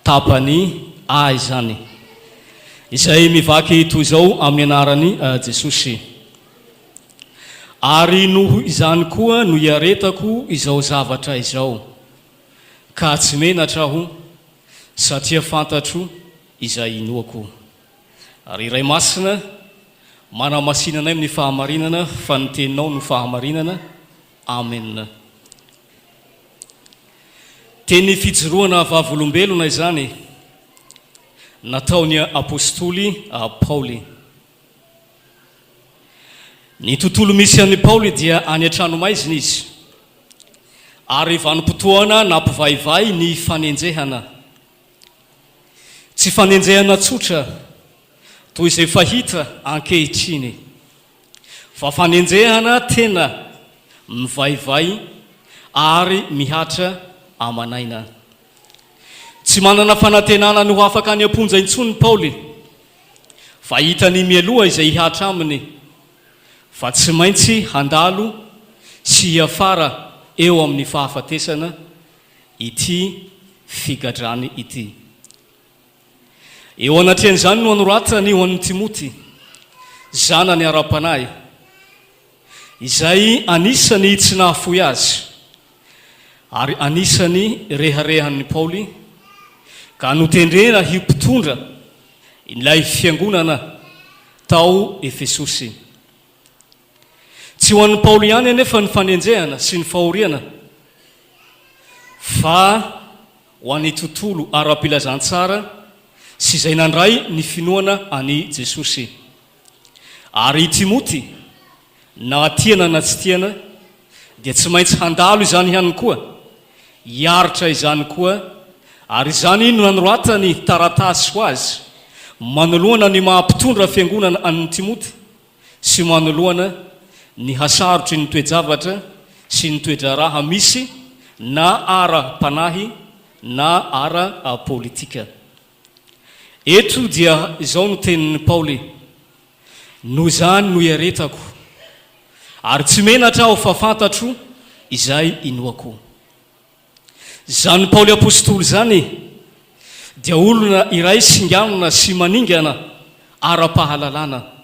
tapany A izany izay mivaky toy izao amin'ny anarany Jesosy ary noho izany koa no iaretako izao zavatra izao ka tsy menatra aho satria fantatro izay inoako ary iray masina manamasinanay amin'ny fahamarinana fa ny teninao no fahamarinana amen. Teny fijoroana vavolombelona izany nataony apôstoly Paoly. Ny tontolo misy an'i Paoly dia any an-tranomaizina izy ary vanim-potoana nampivaivay ny fanenjehana tsy fanenjehana tsotra toy izay fahita ankehitriny fa fanenjehana tena mivaivay ary mihatra amanaina tsy manana fanantenana no afaka ny amponja intsony Paoly fa hitany mialoha izay hihatra aminy fa tsy maintsy handalo sy hiafara eo amin'ny fahafatesana ity figadrany ity eo anatrehan'izany no anoratany ho an'ny Timoty zanany ara-panahy izay anisany tsy nahafoy azy ary anisany reharehan'ny Paoly ka notendrena himpitondra ilay fiangonana tao Efesosy tsy ho an'ny Paoly ihany anefa ny fanenjehana sy ny fahoriana fa ho an'ny tontolo ara-pilazantsara sy izay nandray ny finoana any Jesosy ary Timoty na tiana na tsy tiana dia tsy maintsy handalo izany ihany koa hiaritra izany koa ary izany no nanoratany taratasy ho azy manoloana ny mahampitondra fiangonana an'ny Timoty sy manoloana ny hasarotry ny toejavatra sy ny toedraraha misy na ara-panahy na ara-politika eto dia izao no tenin'ny Paoly no izany no iaretako ary tsy menatra aho fa fantatro izay inoako zany Paoly apôstoly zany dia olona iray singanona sy maningana ara-pahalalana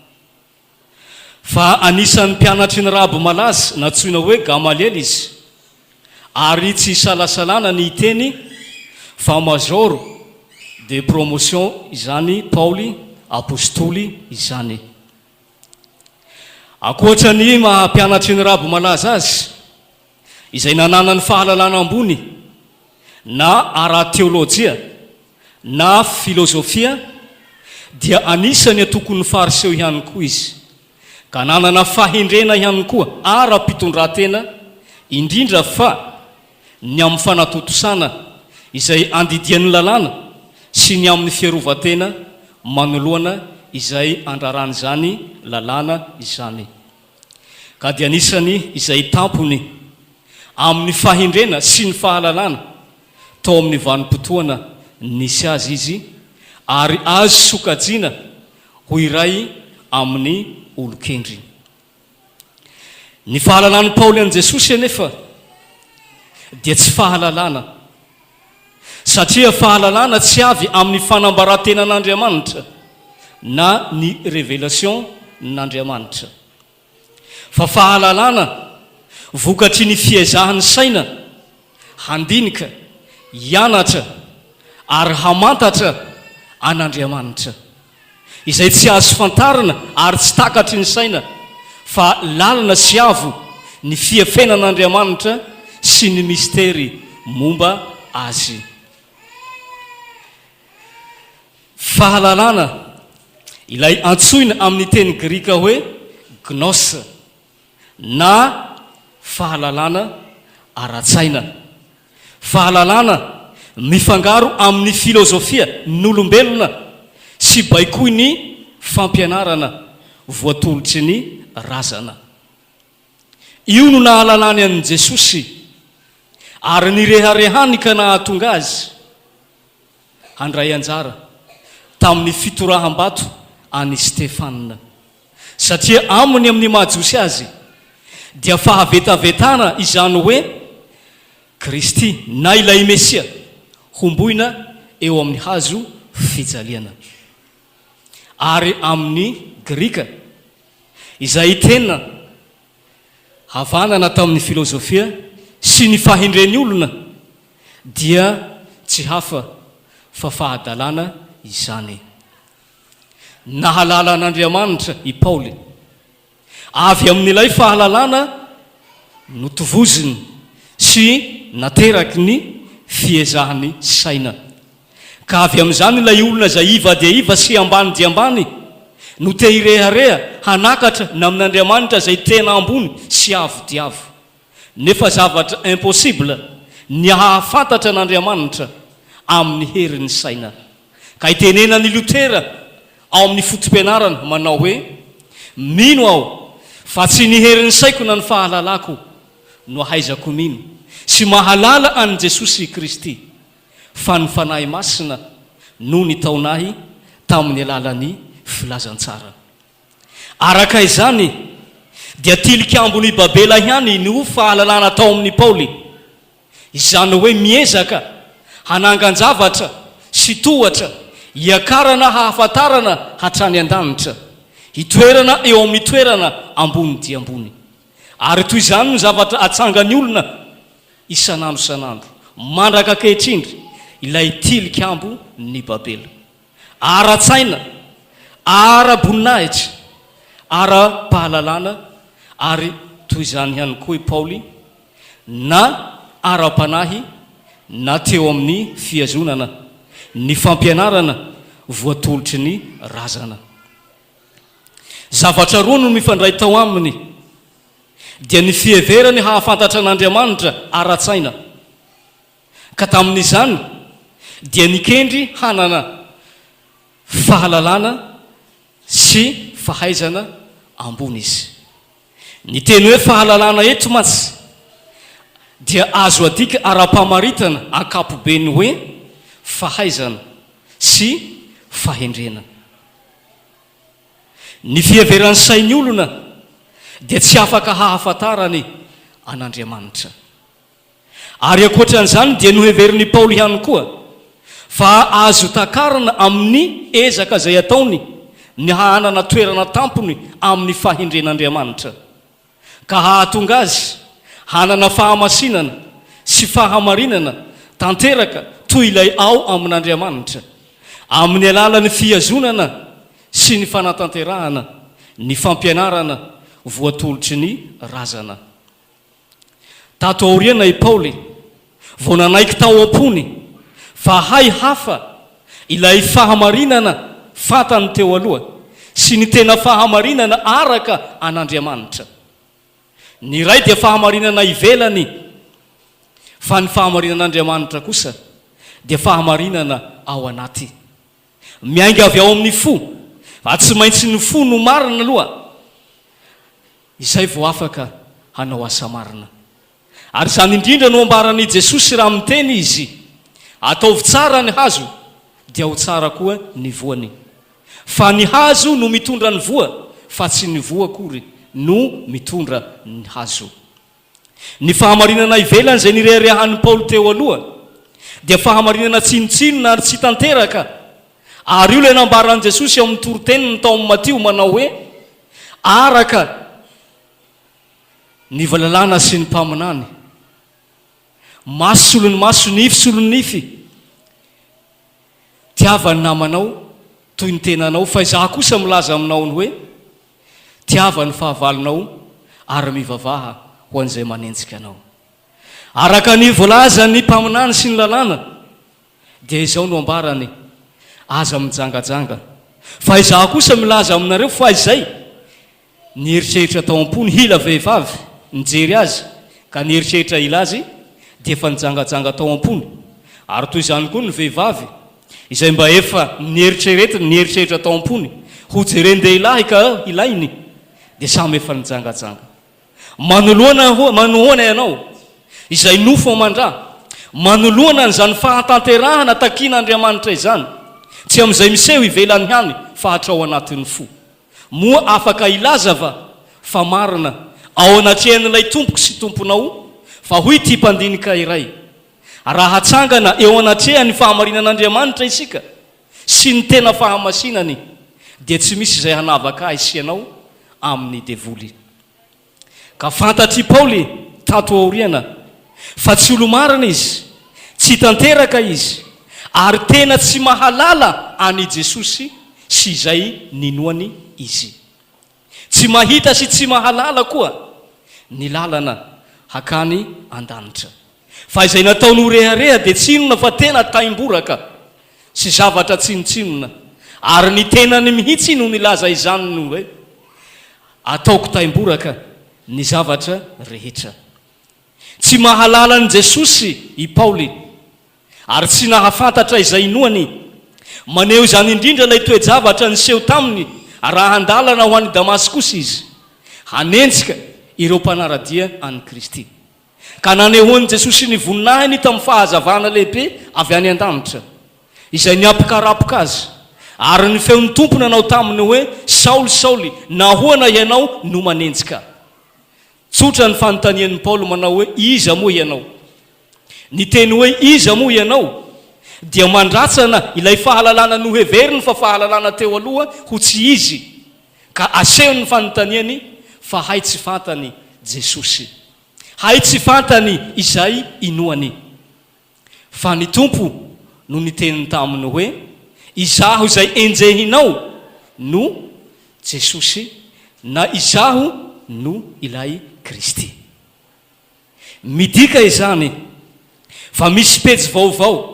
fa anisan'ny mpianatry ny rabo malazy natsoina hoe Gamaliel izy, ary tsy salasalana ny iteny fa major de promotion izany Paoly apôstoly izany. Akoatra ny mampianatry ny rabo malaza azy izay nanana ny fahalalana ambony na ara-teolojia na filozofia, dia anisany atokony fariseho ihany koa izy, ka nanana fahendrena ihany koa ara-pitondratena, indrindra fa ny amin'ny fanatotosana izay andidian'ny lalàna sy ny amin'ny fiarovatena manoloana izay andrarany zany lalàna izany. Ka dia anisany izay tampony amin'ny fahendrena sy ny fahalalana tao amin'ny vanim-potoana nisy azy izy, ary azo sokajiana ho iray amin'ny olon-kendry. Ny fahalalany Paoly an' Jesosy anefa dia tsy fahalalana, satria fahalalana tsy avy amin'ny fanambarantenan'Andriamanitra na ny révélation n'Andriamanitra, fa fahalalana vokatry ny fiezahan'ny saina handinika, hianatra ary hamantatra an'Andriamanitra, izay tsy azo fantarina ary tsy takatry ny saina, fa lalana sy avo ny fiafenan'Andriamanitra sy ny mistery momba azy. Fahalalana ilay antsoina amin'ny teny grika hoe gnos, na fahalalana ara-tsaina. Fahalalana mifangaro amin'ny filozofia n'olombelona sy baikoy ny fampianarana voatolotry ny razana. Io no nahalalany an'i Jesosy, ary nireharehany ka nahatonga azy handray anjara tamin'ny fitoraham-bato any Stefanina, satria aminy amin'ny mahajosy azy dia fahavetavetana izany hoe Kristy na ilay Mesia homboina eo amin'ny hazo fijaliana. Ary amin'ny grika izay tena havanana tamin'ny filozofia sy ny fahendren'ny olona dia tsy hafa fa fahadalana izany. Nahalala an'Andriamanitra i Paoly avy amin'ilay fahalalana notovoziny sy nateraky ny fiezahany saina, ka avy amin'izany ilay olona izay iva dia iva sy ambany dia ambany no te hirehareha hanakatra na amin'Andriamanitra izay tena ambony sy avo dia avo, nefa zavatra impossible ny hahafantatra an'Andriamanitra amin'ny herin'ny saina. Ka itenena ny Lotera ao amin'ny fotom-pianarana manao hoe, mino aho fa tsy ny herin'ny saiko na ny fahalalako no ahaizako mino sy mahalala an' Jesosy Kristy, fa ny fanahy masina no ny taonahy tamin'ny alalan'ny filazantsara. Araka izany dia tilikambony babela ihany no fahalalana tao amin'ny Paoly, izany hoe miezaka hanangan-javatra sy tohatra hiakarana hahafantarana hatrany an-danitra, hitoerana eo amin'ny toerana ambony dia ambony. Ary toy izany no zavatra atsangany olona isanandro isanandro mandraka ankehitrindry ilay tilikambo ny babela, ara-tsaina, ara-boninahitra, ara-pahalalana, ary toy izany ihany koa i Paoly na ara-panahy na teo amin'ny fiazonana ny fampianarana voatolotry ny razana. Zavatra roa no mifandray tao aminy, dia ny fieverany hahafantatra an'Andriamanitra ara-tsaina, ka tamin'izany dia nikendry hanana fahalalana sy fahaizana ambony izy. Ny teny hoe fahalalana eto matsy dia azo adika ara-pamaritana ankapobeny hoe fahaizana sy fahendrena. Ny fieveran'ny sain'ny olona dia tsy afaka hahafantarany an'Andriamanitra. Ary akoatran'izany dia noheverin'ny Paoly ihany koa fa azo takarana amin'ny ezaka izay ataony ny hanana toerana tampony amin'ny fahendren'Andriamanitra ka hahatonga azy hanana fahamasinana sy fahamarinana tanteraka toy ilay ao amin'Andriamanitra amin'ny alalan'ny fiazonana sy ny fanatanterahana ny fampianarana voatolotry ny razana. Tato aoriana i Paoly vao nanaiky tao am-pony fa hay hafa ilay fahamarinana fatany teo aloha sy ny tena fahamarinana araka an'Andriamanitra. Ny ray dia fahamarinana ivelany fa ny fahamarinan'Andriamanitra kosa dia fahamarinana ao anaty. Miainga avy ao amin'ny fo, fa tsy maintsy ny fo no marina aloha. Izay vao afaka hanao asa marina. Ary izany indrindra no ambaran'i Jesosy raha miteny izy, ataovy tsara ny hazo dia ho tsara koa ny voany. Fa ny hazo no mitondra ny voa, fa tsy ny voa akory no mitondra ny hazo. Ny fahamarinana ivelany izay nireharehan'ny Paoly teo aloha dia fahamarinana tsinotsinona ary tsy tanteraka. Ary io ilay nambaran'i Jesosy ao amin'ny toroteniny tao amin'ny Matio manao hoe araka ny valalana sy ny mpaminany, maso solon'ny maso, nify solon'ny nify, tiavany namanao toy ny tenanao. Fa izaho kosa milaza aminao ny hoe tiavany fahavalonao ary mivavaha ho an'izay manenjika anao. Araka ny voalaza ny mpaminany sy ny lalàna dia izao no ambarany aza mijangajanga. Fa izaho kosa milaza aminareo fa izay ny eritreritra tao am-pony hila vehivavy nijery azy ka ny eritreritra ila azy dia efa nijangajanga tao am-pony. Ary toy izany koa ny vehivavy izay mba efa nieritreritra tao am-pony ho jerendehilahy ka ilainy dia samy efa nijangajanga. Manolohana ianao izay nofo amandra, manoloana n'izany fahatanterahana takian'Andriamanitra izany, tsy amin'izay miseho ivelany hany fa hatrao anatin'ny fo. Moa afaka ilaza fa marina ao anatrehan'ilay tompoko sy tomponao fa hoy ty mpandinika iray, raha hatsangana eo anatrehan'ny fahamarinan'Andriamanitra isika sy ny tena fahamasinany dia tsy misy izay hanavaka ahy sy ianao amin'ny devoly. Ka fantatry Paoly tato aoriana fa tsy olo marina izy, tsy tanteraka izy, ary tena tsy mahalala any Jesosy sy izay ninoany izy. Tsy mahita sy tsy mahalala koa ny lalana hakany an-danitra. Fa izay nataony ho rehareha dia tsinona fa tena taimboraka sy zavatra tsinotsinona, ary ny tenany mihitsy no nilaza izany no hoe ataoko taimboraka ny zavatra rehetra. Tsy mahalala ny Jesosy i Paoly ary tsy nahafantatra izay inoany. Maneho izany indrindra ilay toe-javatra niseho taminy raha handalana ho an'i Damaskosy izy hanenjika ireo mpanaradia an'i Kristy. Ka nanehoan'i Jesosy ny voninahiny tamin'ny fahazavana lehibe avy any an-danitra izay niapikarapoka azy, ary ny feon'ny tompo nanao taminy hoe Saoly, Saoly, nahoana ianao no manenjika. Tsotra ny fanontanian'i Paoly manao hoe iza moa ianao. Ny teny hoe iza moa ianao dia mandratsana ilay fahalalana noheveriny fa fahalalana teo aloha ho tsy izy, ka asehony ny fanontaniany fa hay tsy fantany Jesosy, hay tsy fantany izay inoany. Fa ny tompo no niteniny taminy hoe izaho izay enjehinao no Jesosy, na izaho no ilay Kristy. Midika izany fa misy pejy vaovao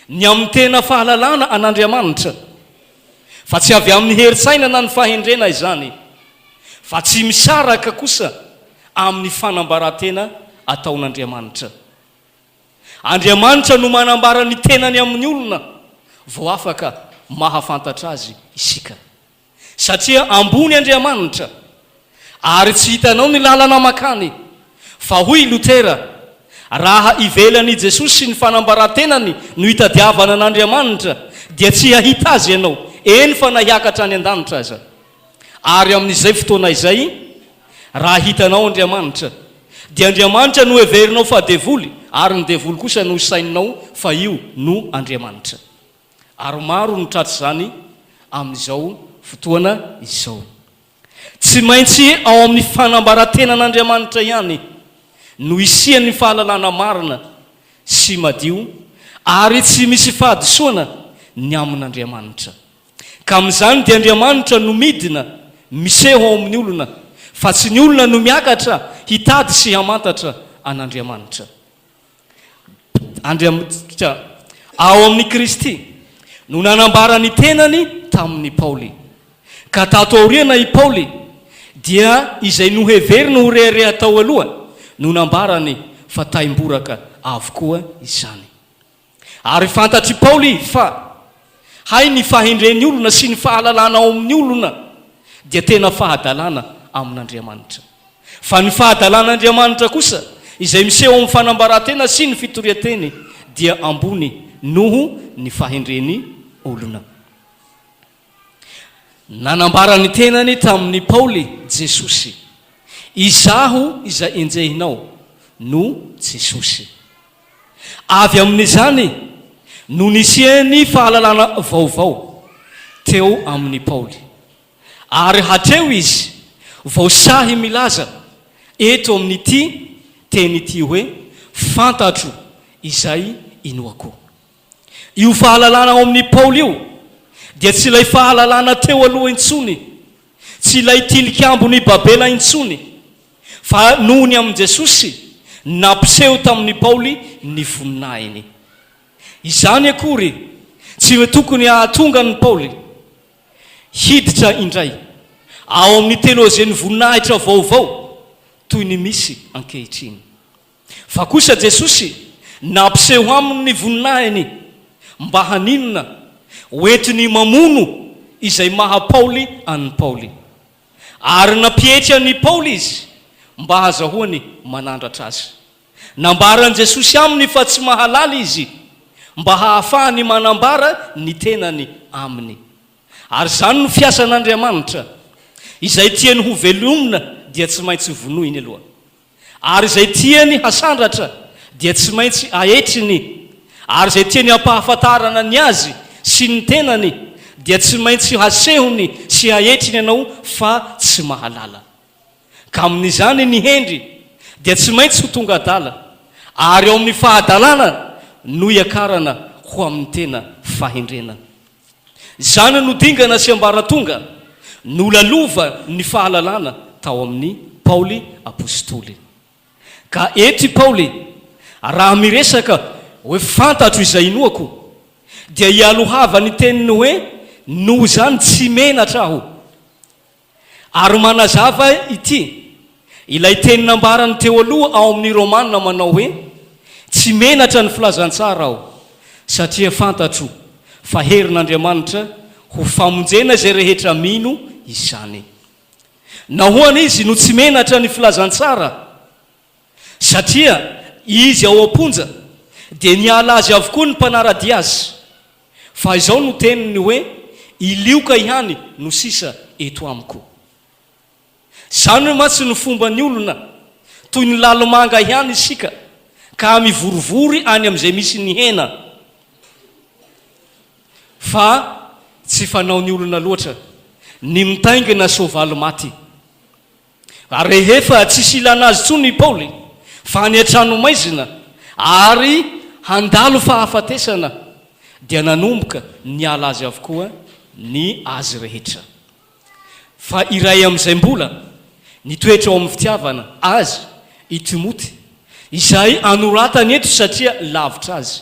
ny amin'ny tena fahalalana an'Andriamanitra, fa tsy avy amin'ny heritsaina na ny fahendrena izany, fa tsy misaraka kosa amin'ny fanambarantena ataon'Andriamanitra. Andriamanitra no manambara ny tenany amin'ny olona vao afaka mahafantatra azy isika, satria ambony Andriamanitra ary tsy hitanao ny lalana makany. Fa hoy Lotera, raha ivelany Jesosy sy ny fanambarantenany no hitadiavana an'Andriamanitra dia tsy hahita azy ianao, eny fa nahiakatra any an-danitra aza. Ary amin'izay fotoana izay raha hitanao Andriamanitra dia Andriamanitra no heverinao fa devoly, ary ny devoly kosa no saininao fa io no Andriamanitra. Ary maro no tratry zany amin'izao fotoana izao. Tsy maintsy ao amin'ny fanambarantenan'Andriamanitra ihany no isian'ny fahalalana marina sy madio ary tsy misy fahadisoana ny amin'Andriamanitra. Ka amin'izany dia Andriamanitra no midina miseho ao amin'ny olona, fa tsy ny olona no miakatra hitady sy hamantatra an'Andriamanitra. Ao amin'ny Kristy no nanambara ny tenany tamin'ny Paoly. Ka tato aoriana i Paoly dia izay noheverina ho rehareha tao aloha no nambarany fa taimboraka avokoa izany. Ary fantatry Paoly fa hay ny fahendren'ny olona sy ny fahalalana ao amin'ny olona dia tena fahadalana amin'Andriamanitra. Fa ny fahadalan'Andriamanitra kosa izay miseho amin'ny fanambarantena sy ny fitorian-teny dia ambony noho ny fahendren'ny olona. Nanambara ny tenany tamin'ny Paoly Jesosy, izaho izay enjehinao no Jesosy. Avy amin'izany no nisiany fahalalana vaovao teo amin'ny Paoly, ary hatreo izy voasahy milaza eto amin'ity teny ity hoe fantatro izay inoako. Io fahalalana ao amin'ny Paoly io dia tsy ilay fahalalana teo aloha intsony, tsy ilay tilikambony Babela intsony, fa noho ny amin'ny Jesosy nampiseho tamin'ny Paoly ny voninahiny. Izany akory tsy tokony hahatonga ny Paoly hiditra indray ao amin'ny teolôzian'ny voninahitra vaovao toy ny misy ankehitriny, fa kosa Jesosy nampiseho aminy voninahiny mba haninona hoentiny mamono izay maha Paoly an'ny Paoly, ary nampietry ny Paoly izy mba hazahoany manandratra azy. Nambaran Jesosy aminy fa tsy mahalala izy mba hahafahany manambara ny tenany aminy. Ary zany no fiasan'Andriamanitra, izay tiany ho velomina dia tsy maintsy vonoiny aloha, ary izay tiany hasandratra dia tsy maintsy ahetriny, ary izay tiany hampahafantarana ny azy sy ny tenany dia tsy maintsy hasehony sy hahetriny ianao fa tsy mahalala. Ka amin'izany ny hendry dia tsy maintsy ho tonga adala, ary ao amin'ny fahadalana no iakarana ho amin'ny tena fahendrena. Zany no dingana sy ambaratonga no lalova ny fahalalana tao amin'ny Paoly apôstôly. Ka eto i Paoly raha miresaka hoe fantatro izay inoako dia ialohava ny teniny hoe noho zany tsy menatra aho, ary manazava ity ilay teny nambarany teo aloha ao amin'ny Romanina manao hoe tsy menatra ny filazantsara aho, satria fantatro fa herin'Andriamanitra ho famonjena izay rehetra mino izany. Nahoana izy no tsy menatra ny filazantsara? Satria izy ao amponja dia niala azy avokoa ny mpanarady azy, fa izao no teniny hoe ilioka ihany no sisa eto amiko. Zany hoe matsy ny fomba ny olona toy ny lalomanga ihany isika ka mivorivory any amin'izay misy ny hena, fa tsy fanao ny olona loatra ny mitaingina soavaly maty. Ary rehefa tsisy ilana azy tsony i Paoly fa ny antrano maizina ary handalo fahafatesana dia nanomboka niala azy avokoa ny azy rehetra. Fa iray amin'izay mbola nitoetra ao amin'ny fitiavana azy i Timoty, izay anoratany eto satria lavitra azy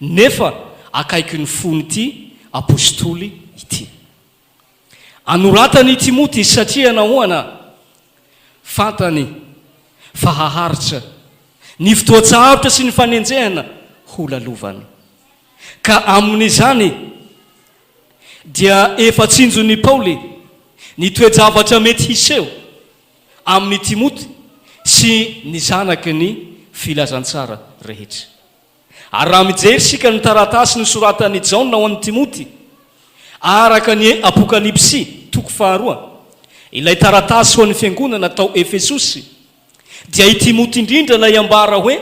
nefa akaiky ny fony ity apôstôly ity. Anoratany i Timoty satria nahoana fantany fa haharitra ny fotoan-tsarotra sy ny fanenjehana ho lalovany. Ka amin'izany dia efa tsinjon'ny Paoly ny toe-javatra mety hiseho amin'ny Timoty sy ny zanaky ny filazantsara rehetra. Ary raha mijery sika ny taratasy ny soratany Jaona ho an'ny Timoty araka ny apokalipsy toko 2, ilay taratasy ho an'ny fiangonana tao Efesosy, dia i Timoty indrindra lay ambara hoe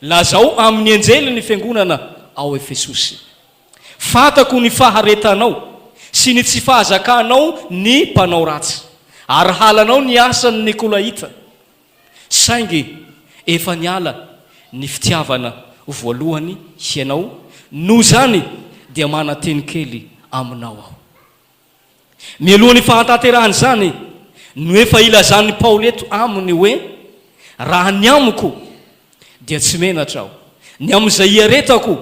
lazao amin'ny anjely ny fiangonana ao Efesosy: fantako ny faharetanao sy ny tsy fahazakanao ny mpanao ratsy ary halanao ny asany Nikolaita saingy efa niala ny fitiavana voalohany hianao noho zany dia manateny kely aminao aho. Mialohan'ny fahatanterahany zany no efa ilazan'ny Paoly eto aminy hoe raha ny amiko dia tsy menatra aho ny amin'izay iaretako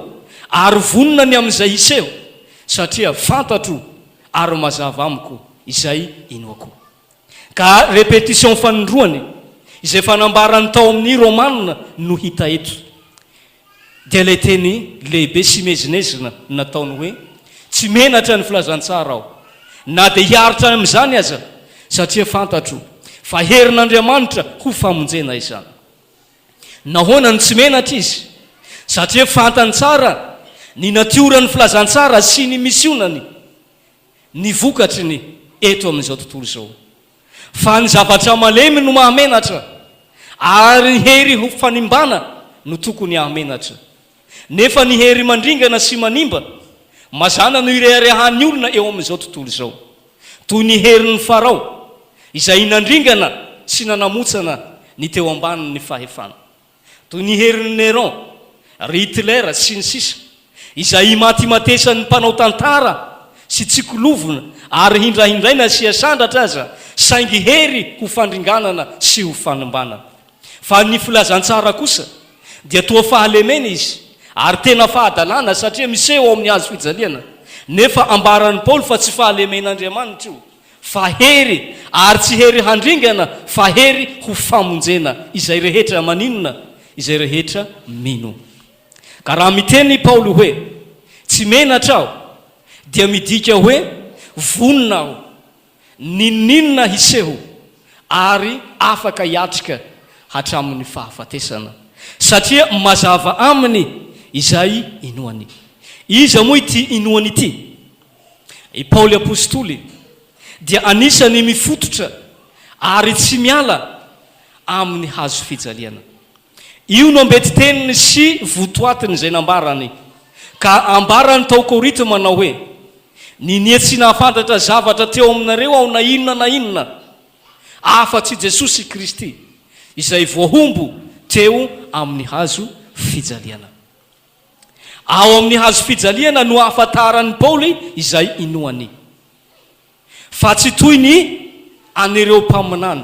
ary vonona ny amin'izay iseho satria fantatro ary mazava amiko izay inoako. Ka repetition fanondroany izay fanambarany tao amin'ny Romanina no hita eto dia ilay teny lehibe sy mezinezina nataony hoe tsy menatra ny filazantsara aho na dia hiaritra amin'izany aza satria fantatro fa herin'Andriamanitra ho famonjena izany. Nahoana ny tsy menatra izy satria fantany tsara ny natiorany filazantsara sy ny misionany ny vokatriny eto amin'izao tontolo izao. Fa ny zavatra malemy no mahamenatra ary ny hery ho fanimbana no tokony hahamenatra. Nefa ny hery mandringana sy manimba mazana no ireharehan'ny olona eo amin'izao tontolo izao. Toy ny herin'ny Farao izay nandringana sy nanamotsana ny teo ambanin'ny fahefana. Toy ny herin'ny Néron, Hitler sy ny sisa izay matimatesany mpanao tantara sy tsikolovona ary hindrahindraina sy asandratra aza saingy hery ho fandringanana sy ho fanimbana. Fa ny filazantsara kosa dia toa fahalemena izy ary tena fahadalana satria miseho ao amin'ny hazo fijaliana. Nefa ambaran'ny Paoly fa tsy fahalemen'Andriamanitra io fa hery ary tsy hery handringana fa hery ho famonjena izay rehetra maninona izay rehetra mino. Ka raha miteny Paoly hoe tsy menatra aho dia midika hoe vonona aho ninona hiseho ary afaka hiatrika hatramin'ny fahafatesana satria mazava aminy izay inoany. Iza moa ity inoany ity? I Paoly apôstoly dia anisany mifototra ary tsy miala amin'ny hazo fijaliana. Io no ambety teniny sy votoatiny izay nambarany. Ka ambarany tao Korito manao hoe ninia tsy nahafantatra zavatra teo aminareo ao na inona afa-tsy Jesosy Kristy izay voahombo teo amin'ny hazo fijaliana. Ao amin'ny hazo fijaliana no ahafantarany Paoly izay inoany. Fa tsy toy ny anireo mpaminany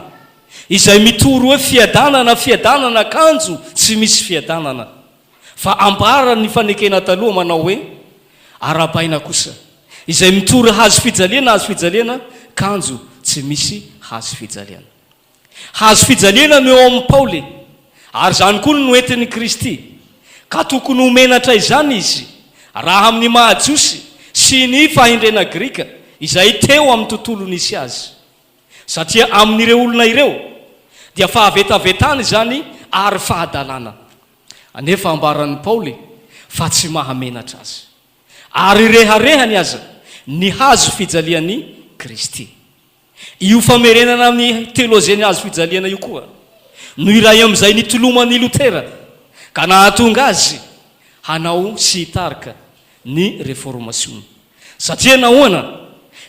izay mitoro hoe fiadanana kanjo tsy misy fiadanana. Fa ambarany ny fanekena taloha manao hoe arabaina kosa izay mitoro hazo fijaliana kanjo tsy misy hazo fijaliana. Hazo fijaliana no eo amin'ny Paoly ary zany koa no entin'ny Kristy. Ka tokony homenatra izany izy raha amin'ny mahajosy sy ny fahindrena Grika izay teo amin'ny tontolo nisy azy. Satria amin'ireo olona ireo dia fahavetavetany zany ary fahadalana. Anefa ambaran'ny Paoly fa tsy mahamenatra azy ary reharehany aza ny hazo fijalian'ny Kristy. Io famerenana amin'ny teolôziany hazo fijaliana io koa no iray amin'izay nitoloman'ny Lotera ka nahatonga azy hanao sy hitarika ny reformation. Satria nahoana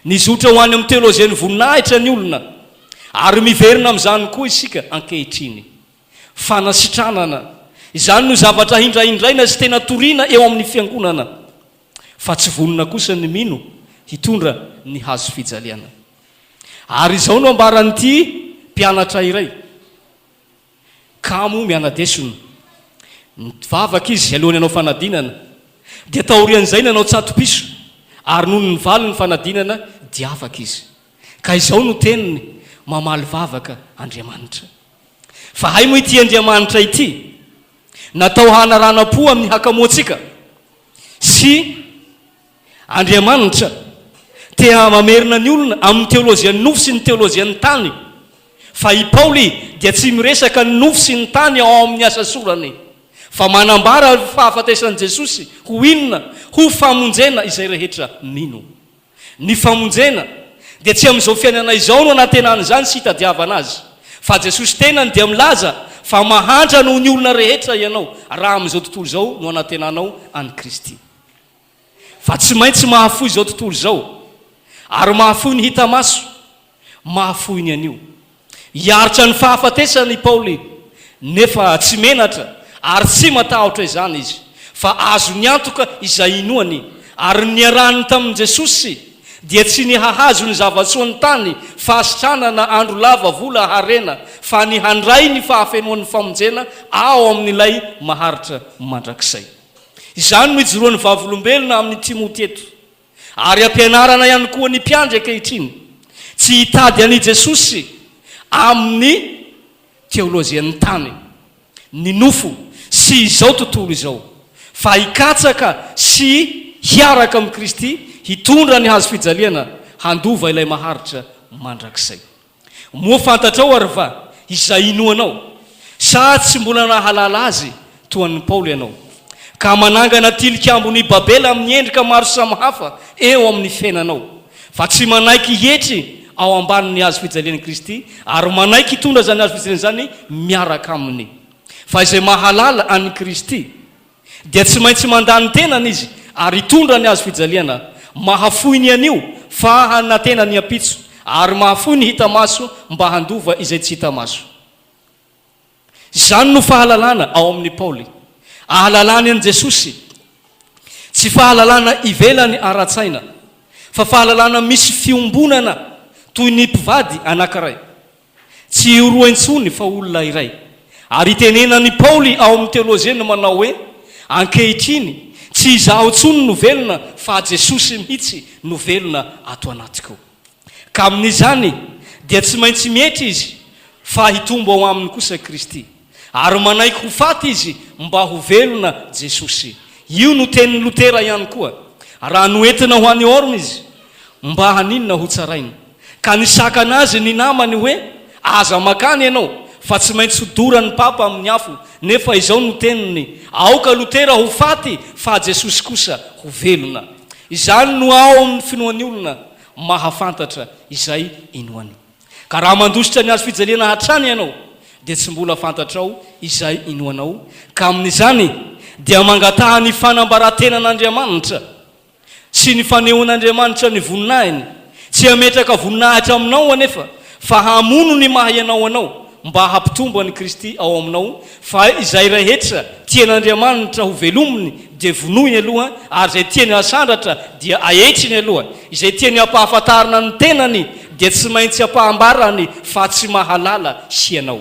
nizotra ho any amin'ny teolôziany voninahitra ny olona ary miverina amin'izany koa isika ankehitriny. Fanasitranana izany no zavatra hindraindraina sy tena toriana eo amin'ny fiangonana fa tsy vonona kosa ny mino hitondra ny hazo fijaliana. Ary izao no ambaran'ity mpianatra iray kamo mianadesony vavaka izy alohany anao fanadinana dia taorian'izay nanao tsatopiso ary noho ny valy ny fanadinana dia afaka izy. Ka izao no teniny mamaly vavaka Andriamanitra. Fa hay moa ity Andriamanitra ity natao hanarana-po amin'ny hakamoantsika sy Andriamanitra tea mamerina ny olona amin'ny teolôzian'ny nofo sy ny teolôzian'ny tany. Fa i Paoly dia tsy miresaka ny nofo sy ny tany ao amin'ny asa sorany fa manambara fahafatesan'i Jesosy ho inona ho famonjena izay rehetra mino. Ny famonjena dia tsy amin'izao fiainana izao no anatenany izany sy hitadiavana azy fa Jesosy tenany dia milaza fa mahantra noho ny olona rehetra ianao raha amin'izao tontolo izao no anatenanao any Kristy. Fa tsy maintsy mahafoy izao tontolo izao ary mahafoy ny hita maso mahafoy ny anio. Hiaritra ny fahafatesany Paoly nefa tsy menatra ary tsy matahotra izany izy, fa azo ny antoka izay inoany, ary niarahany tamin'i Jesosy dia tsy ny hahazo ny zavatsoany tany fahasitranana andro lava vola harena, fa ny handray ny fahafenoan'ny famonjena ao amin'ilay maharitra mandrakizay. Izany no ijoroan'ny vavolombelona amin'ny Timoty eto, ary ampianarana ihany koa ny mpiandry ankehitriny tsy hitady an'i Jesosy amin'ny teolozian'ny tany, ny nofo sy izao tontolo izao, fa hikatsaka sy hiaraka amin'ny Kristy, hitondra ny hazo fijaliana handova ilay maharitra mandrakizay. Moa fantatrao ary va izay inoanao, sa tsy mbola nahalala azy toa ny Paoly ianao, ka manangana tilikambony Babela amin'ny endrika maro samihafa eo amin'ny fiainanao, fa tsy manaiky hietry ao ambanin'ny hazo fijalian'i Kristy, ary manaiky hitondra zany hazo fijaliana zany miaraka aminy. Fa izay mahalala an'i Kristy dia tsy maintsy mandany tenany izy ary hitondra ny hazo fijaliana, mahafoy ny anio fa hanatena ny apitso, ary mahafoy ny hita maso mba handova izay tsy hita maso. Izany no fahalalana ao amin'ny Paoly, ahalalany an'i Jesosy, tsy fahalalana ivelany ara-tsaina, fa fahalalana misy fiombonana toy ny mpivady anankiray, tsy roa-intsony fa olona iray. Ary tenenany Paoly ao amin'ny teoloziana manao hoe ankehitriny tsy izaho tsony no velona, fa Jesosy mihitsy no velona ato anatiko. Ka amin'izany dia tsy maintsy mietry izy fa hitombo ao aminy kosa Kristy, ary manaiky ho faty izy mba ho velona Jesosy. Io no tenin'ny Lotera ihany koa, raha noentina ho any orma izy mba haninona ho tsarainy, ka nisakana azy ny namany hoe aza makany ianao, fa tsy maintsy hodorany papa amin'ny afo. Nefa izao no teniny, aoka Lotera ho faty fa Jesosy kosa ho velona. Izany no ao amin'ny finoan'ny olona mahafantatra izay inoany. Ka raha mandositra ny hazo fijaliana hatrany ianao dia tsy mbola fantatrao izay inoanao, ka amin'izany dia mangataha ny fanambarantenan'Andriamanitra sy ny fanehoan'Andriamanitra ny voninahiny, tsy hametraka voninahitra aminao anefa, fa hamono ny maha ianao anao mba hampitombo an'i Kristy ao aminao. Fa izay rehetra tian'Andriamanitra ho velominy dia vonoiny aloha, ary izay tiany hasandratra dia ahetriny aloha. Izay tiany hampahafantarana ny tenany dia tsy maintsy hampahambarany fa tsy mahalala sy ianao.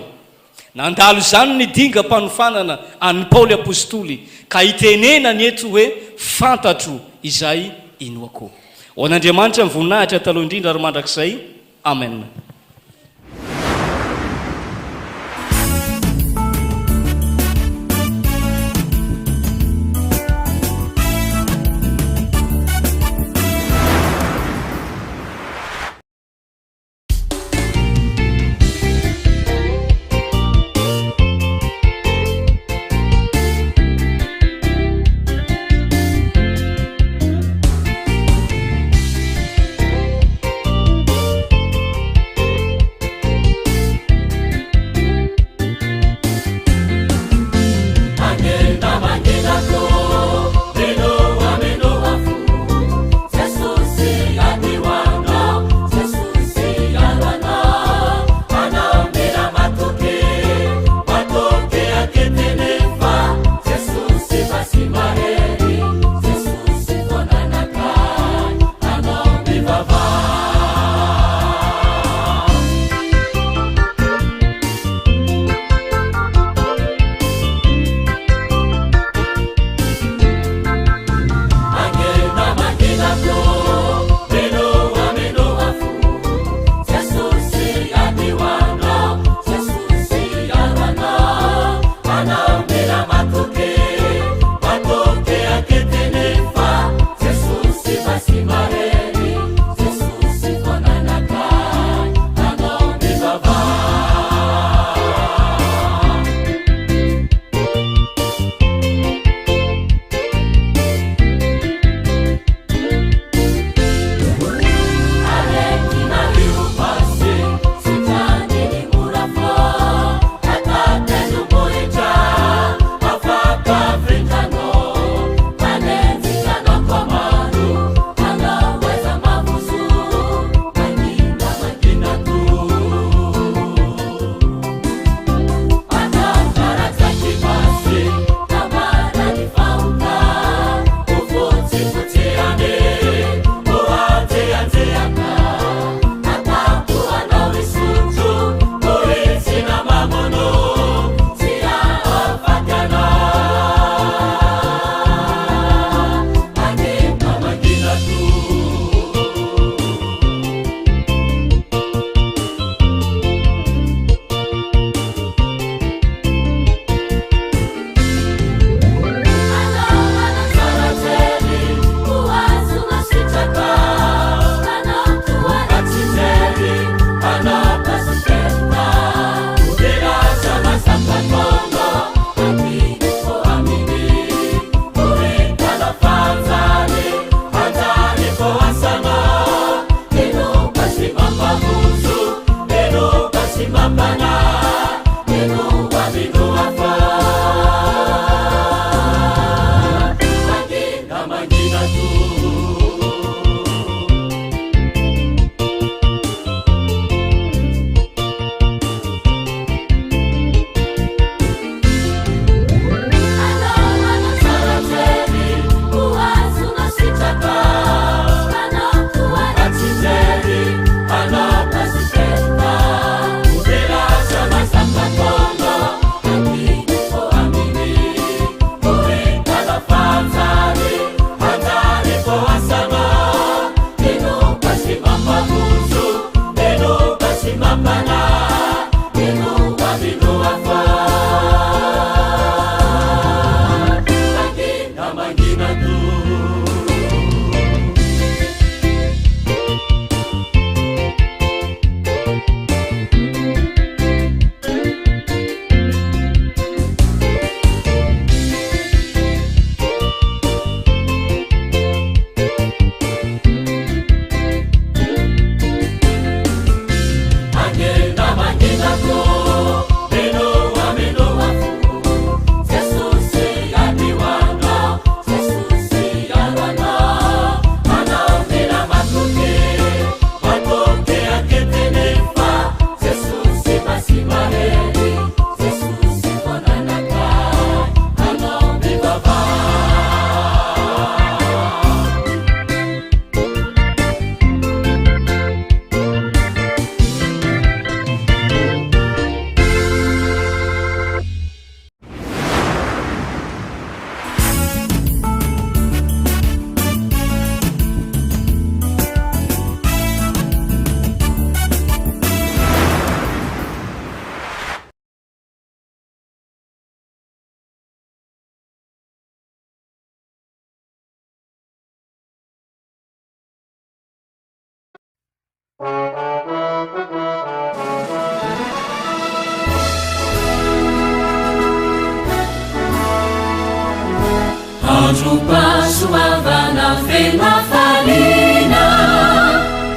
Nandalo izany ny dinga mpanofanana an'ny Paoly apôstoly, ka hitenenany eto hoe fantatro izay inoako. Ho an'Andriamanitra ny voninahitra taloha indrindra ary mandrakizay. Amen. Pasoavana femafalina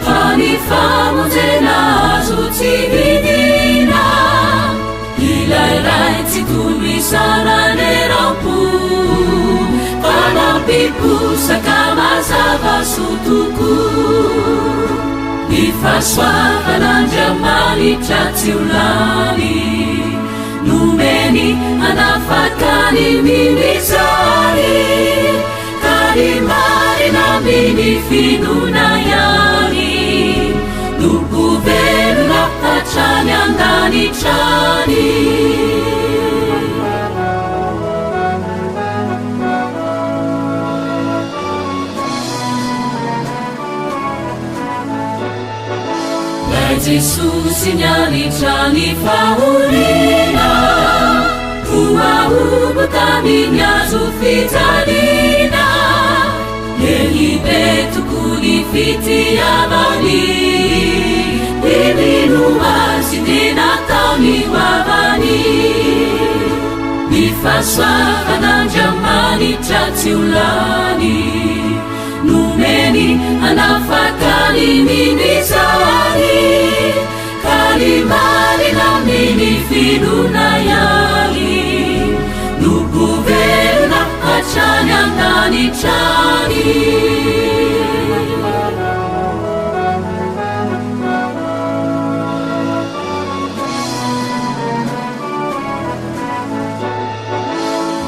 fanifamonjena azo tsy hidina ilairay tsy tolo isananerampo fanampiposaka mazava sotoko ny fasoavana andriamanitra tsy olany numeni anafakani minisari kari marina mini finuna yani nukuveluna pachani andani chani Dai Jesus signali chani faulina Umaubutami Asa Fitoriany Elibetukuni fitiavana Ibinuasi dinatauni wavani Nifasoavana andriamanitra tsy olany Numeni anafakani minisari Kalimarina mini finuna yani Nukuveluna achani andani chani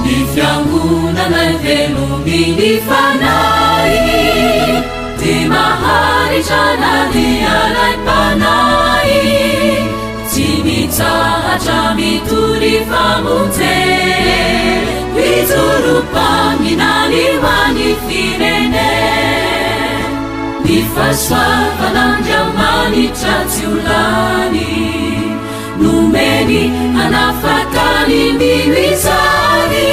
Ni Fiangonana velumi ni fanai Di mahari chanani alai panai Timitsaha mituri famonje Vizurupani naniwani Firenenana Nifasoavana andriamanitra tsy olany Numeni anafakani minisari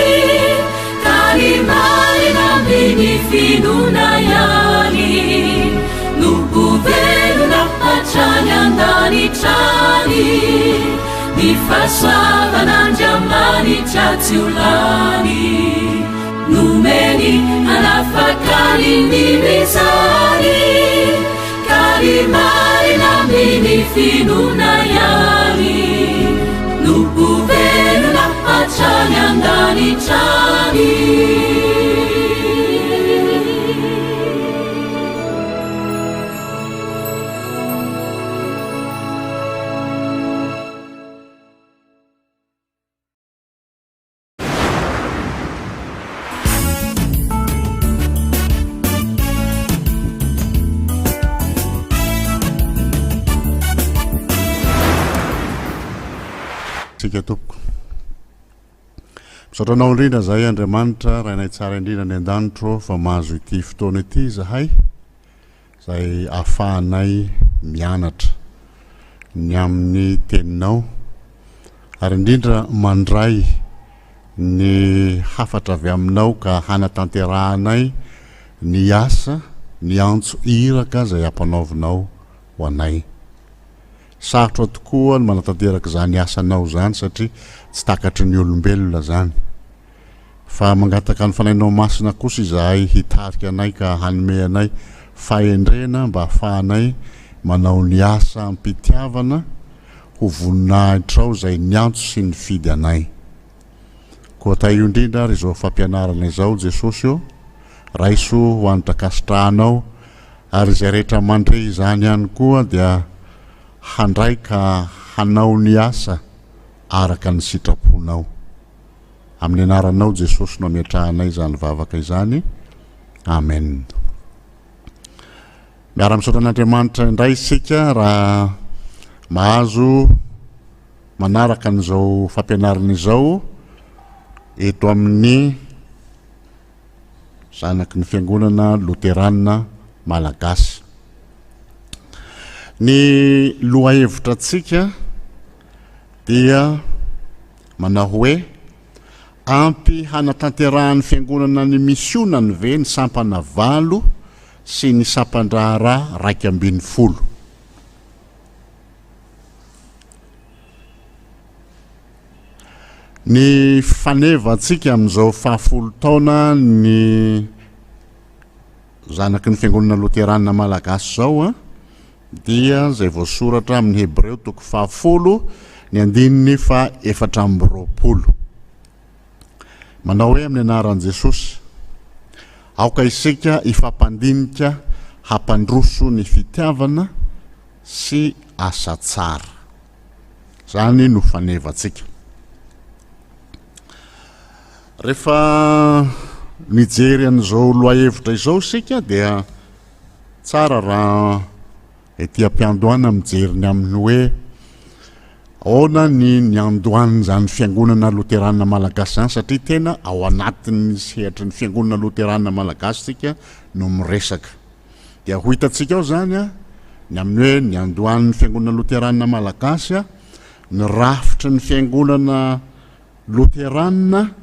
Kalimarina mini finuna yani Nukuveluna achani andani chani Nifasoavana andriamanitra tsy olany Numeni anafakani minisari Kalimarina mini finuna yani Nukuveluna achani andani chani Topoko misotranao indrindra zay Andriamanitra rainay tsara indrindra ny an-danitro fa mahazo ity fotoana ity zahay zay ahafahanay mianatra ny amin'ny teninao ary indrindra mandray ny hafatra avy aminao ka hanatanterahanay ny asa ny antso iraka zay ampanaovinao ho anay Sarotra tokoa ny manatanteraka zany asanao zany satria tsy takatry ny olombelona zany fa mangataka ny fanainao masina kosa izahay hitarika anay ka hanome anay fahendrena mba hahafahanay manao ny asa ampitiavana ho voninahitrao zay ny antso sy ny fidy anay koa taio indrindra ary izao fampianarana izao Jesosy io raiso ho antakasitranao ary zay rehetra mandray zany ihany koa dia handray ka hanao ny asa araka ny sitraponao amin'ny anaranao Jesosy no ametrahanay zany vavaka izany amen miara misaotra an'Andriamanitra indray isika raha mahazo manaraka an'izao fampianarana izao eto amin'ny zanaky ny Fiangonana Loterana-Malagasy ny lohahevitra tsika dia manao hoe ampy hanatanterahan'ny fiangonana ny misionany ve ny sampana 8 sy ny sampandrahara 12 ny fanevantsika amin'izao 10 taona ny zanaky ny Fiangonana Loterana Malagasy zao a dia zay voasoratra amin'ny Hebreo toko 10 ny andininy 420 manao hoe amin'ny anaran'i Jesosy aoka isika hifampandinika hampandroso ny fitiavana sy asa tsara zany no fanevantsika rehefa mijery an'izao loahevitra izao sika dia tsara raha ety am-piandohana mijery ny amin'ny hoe ahoana ny andohany zany Fiangonana Loterana Malagasy zany satria tena ao anatin'ny sehatra ny Fiangonana Loterana Malagasy sika no miresaka dia ho hitantsika ao zany a ny amin'ny hoe ny andohan'ny Fiangonana Loterana Malagasy a ny rafitra ny Fiangonana Loterana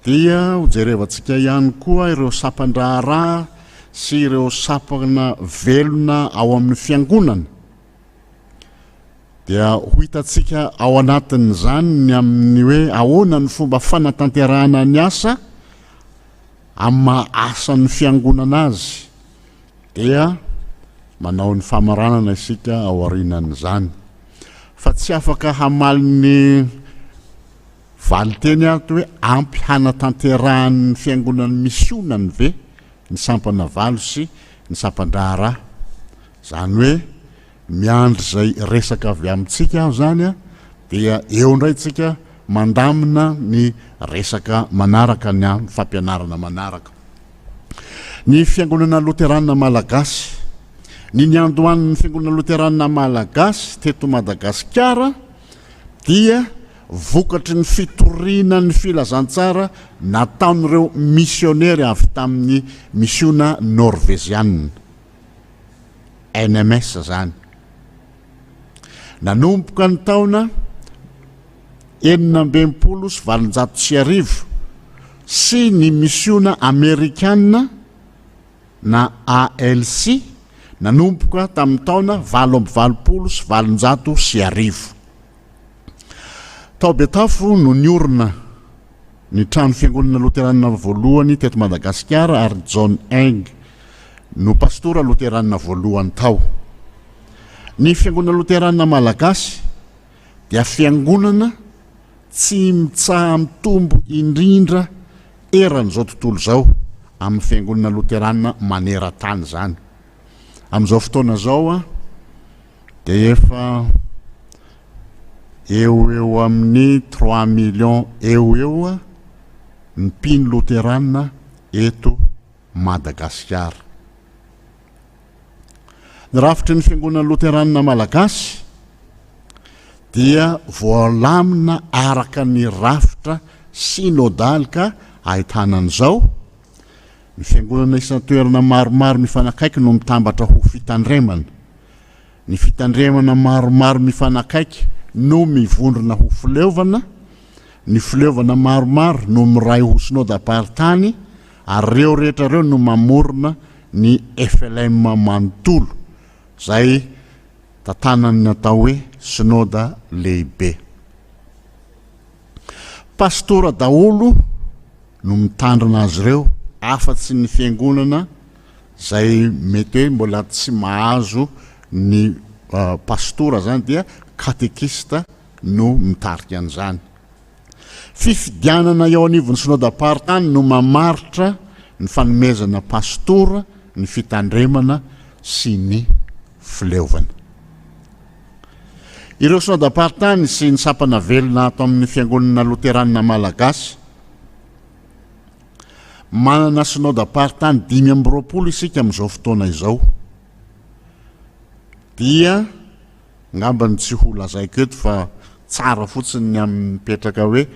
dia hojerevantsika ihany koa ireo sapan-draharaha sy ireo sapana velona ao amin'ny fiangonana dia ho hitantsika ao anatin'izany ny amin'ny hoe ahoana ny fomba fanatanterahana ny asa amin'ny maha asan'ny fiangonana azy dia manao ny famaranana isika ao aorianan'izany fa tsy afaka hamaly ny valiteny ato hoe ampy hanatanterahany fiangonany misionany ve ny sampana valo sy ny sampan-draharaha zany hoe miandry zay resaka avy amintsika aho zany a dia eo indray tsika mandamina ny resaka manaraka ny fampianarana manaraka ny Fiangonana Loterana Malagasy ny andohan'ny Fiangonana Loterana Malagasy teto Madagasikara dia vokatry ny fitoriana ny filazantsara nataon'ireo missionnaire avy tamin'ny missiona norvégienne NMS zany nanomboka ny taona 1920 sy ny missiona amerikanina na ALC nanomboka tamin'ny taona 1920 tao betafo no niorina ny trano Fiangonana Loterana voalohany teto Madagasikara ary John Eng no Pastora Loterana voalohany tao ny Fiangonana Loterana Malagasy dia fiangonana tsy mitsaha mitombo indrindra eran'izao tontolo zao amin'ny Fiangonana Loterana maneran-tany zany amin'izao fotoana zao a dia efa eo amin'ny 3 millions eo a ny mpino Loterana eto Madagasikara ny rafitry ny Fiangonana Loterana Malagasy dia voalamina araka ny rafitra synodal ka ahitanan'izao ny fiangonana isan-toerana maromaro mifanakaiky no mitambatra ho fitandremana ny fitandremana maromaro mifanakaiky no mivondrona ho fileovana ny fileovana maromaro no miray ho synodam-paritany ary reo rehetra reo no mamorona ny FLM manontolo zay tantanany natao hoe synoda lehibe pastora daholo no mitandrina azy ireo afatsy ny fiangonana zay mety hoe mbola tsy mahazo ny pastora zany dia katekista no mitarika an'izany fifidianana eo anivon'ny synodam-paritany no mamaritra ny fanomezana pastora ny fitandremana sy ny fileovana ireo synodam-paritany sy ny sapana velona ato amin'ny Fiangonana Loterana Malagasy manana synodam-paritany 520 isika amin'izao fotoana izao dia ngambany tsy ho lazaiko eto fa tsara fotsiny amin'ny mipetraka hoe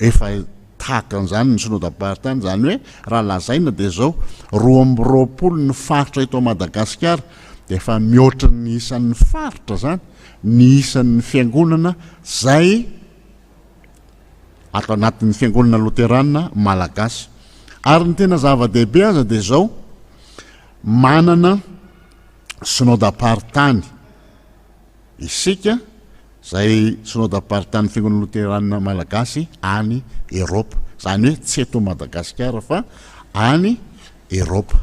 efa tahaka an'izany ny synodam-paritany zany hoe raha lazaina dia zao 20 ny faritra eto Madagasikara dia efa mihoatra ny isan'ny faritra zany ny isan'ny fiangonana zay ato anatin'ny Fiangonana Loterana Malagasy ary ny tena zava-dehibe aza dia zao manana synodam-paritany isika zay synodam-paritany Fiangonana Loterana-Malagasy any Eropa, zany hoe tsy eto Madagasikara fa any Eropa.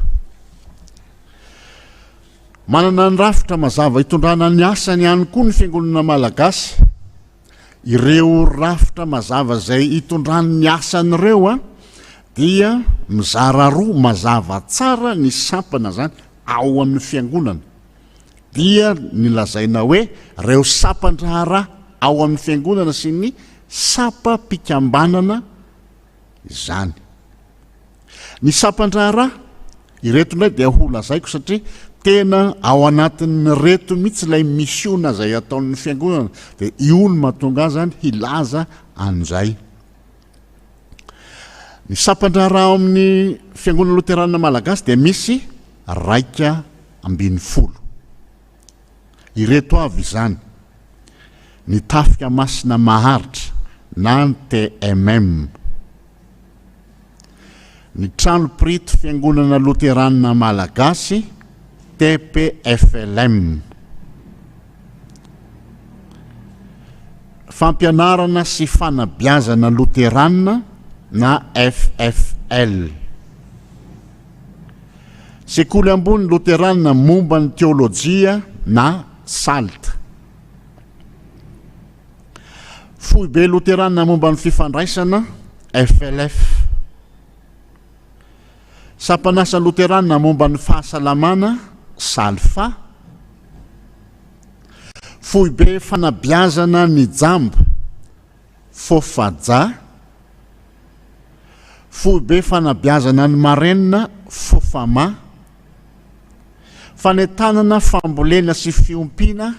Manana ny rafitra mazava hitondrana ny asany ihany koa ny Fiangonana Malagasy. Ireo rafitra mazava zay hitondrany ny asany ireo dia mizara roa mazava tsara ny sampana zany ao amin'ny fiangonana. Dia nilazaina hoe reo sapan-draharaha ao amin'ny fiangonana sy ny sapa-pikambanana izany. Ny sapan-draharaha ireto ndray dia ho lazaiko satria tena ao anatin'ny reto mihitsy ilay misiona zay ataon'ny fiangonana, dia io no mahatonga zany hilaza an'izay. Ny sapan-draharaha ao amin'ny Fiangonana Loterana-Malagasy dia misy 250. Ireto avy izany: ny tafika masina maharitra na TMM, ny trano prito Fiangonana Loterana-Malagasy TPFLM, fampianarana sy fanabeazana Loterana na FFL, sekoly ambony Loterana momba ny teolojia na SALT, foibe Loterana momba ny fifandraisana FLF, sapanasa Loterana momba ny fahasalamana SALFA, foibe fanabeazana ny jamba FOFAJA, foibe fanabeazana ny marenina FOFAMA, fanetanana fambolena sy fiompiana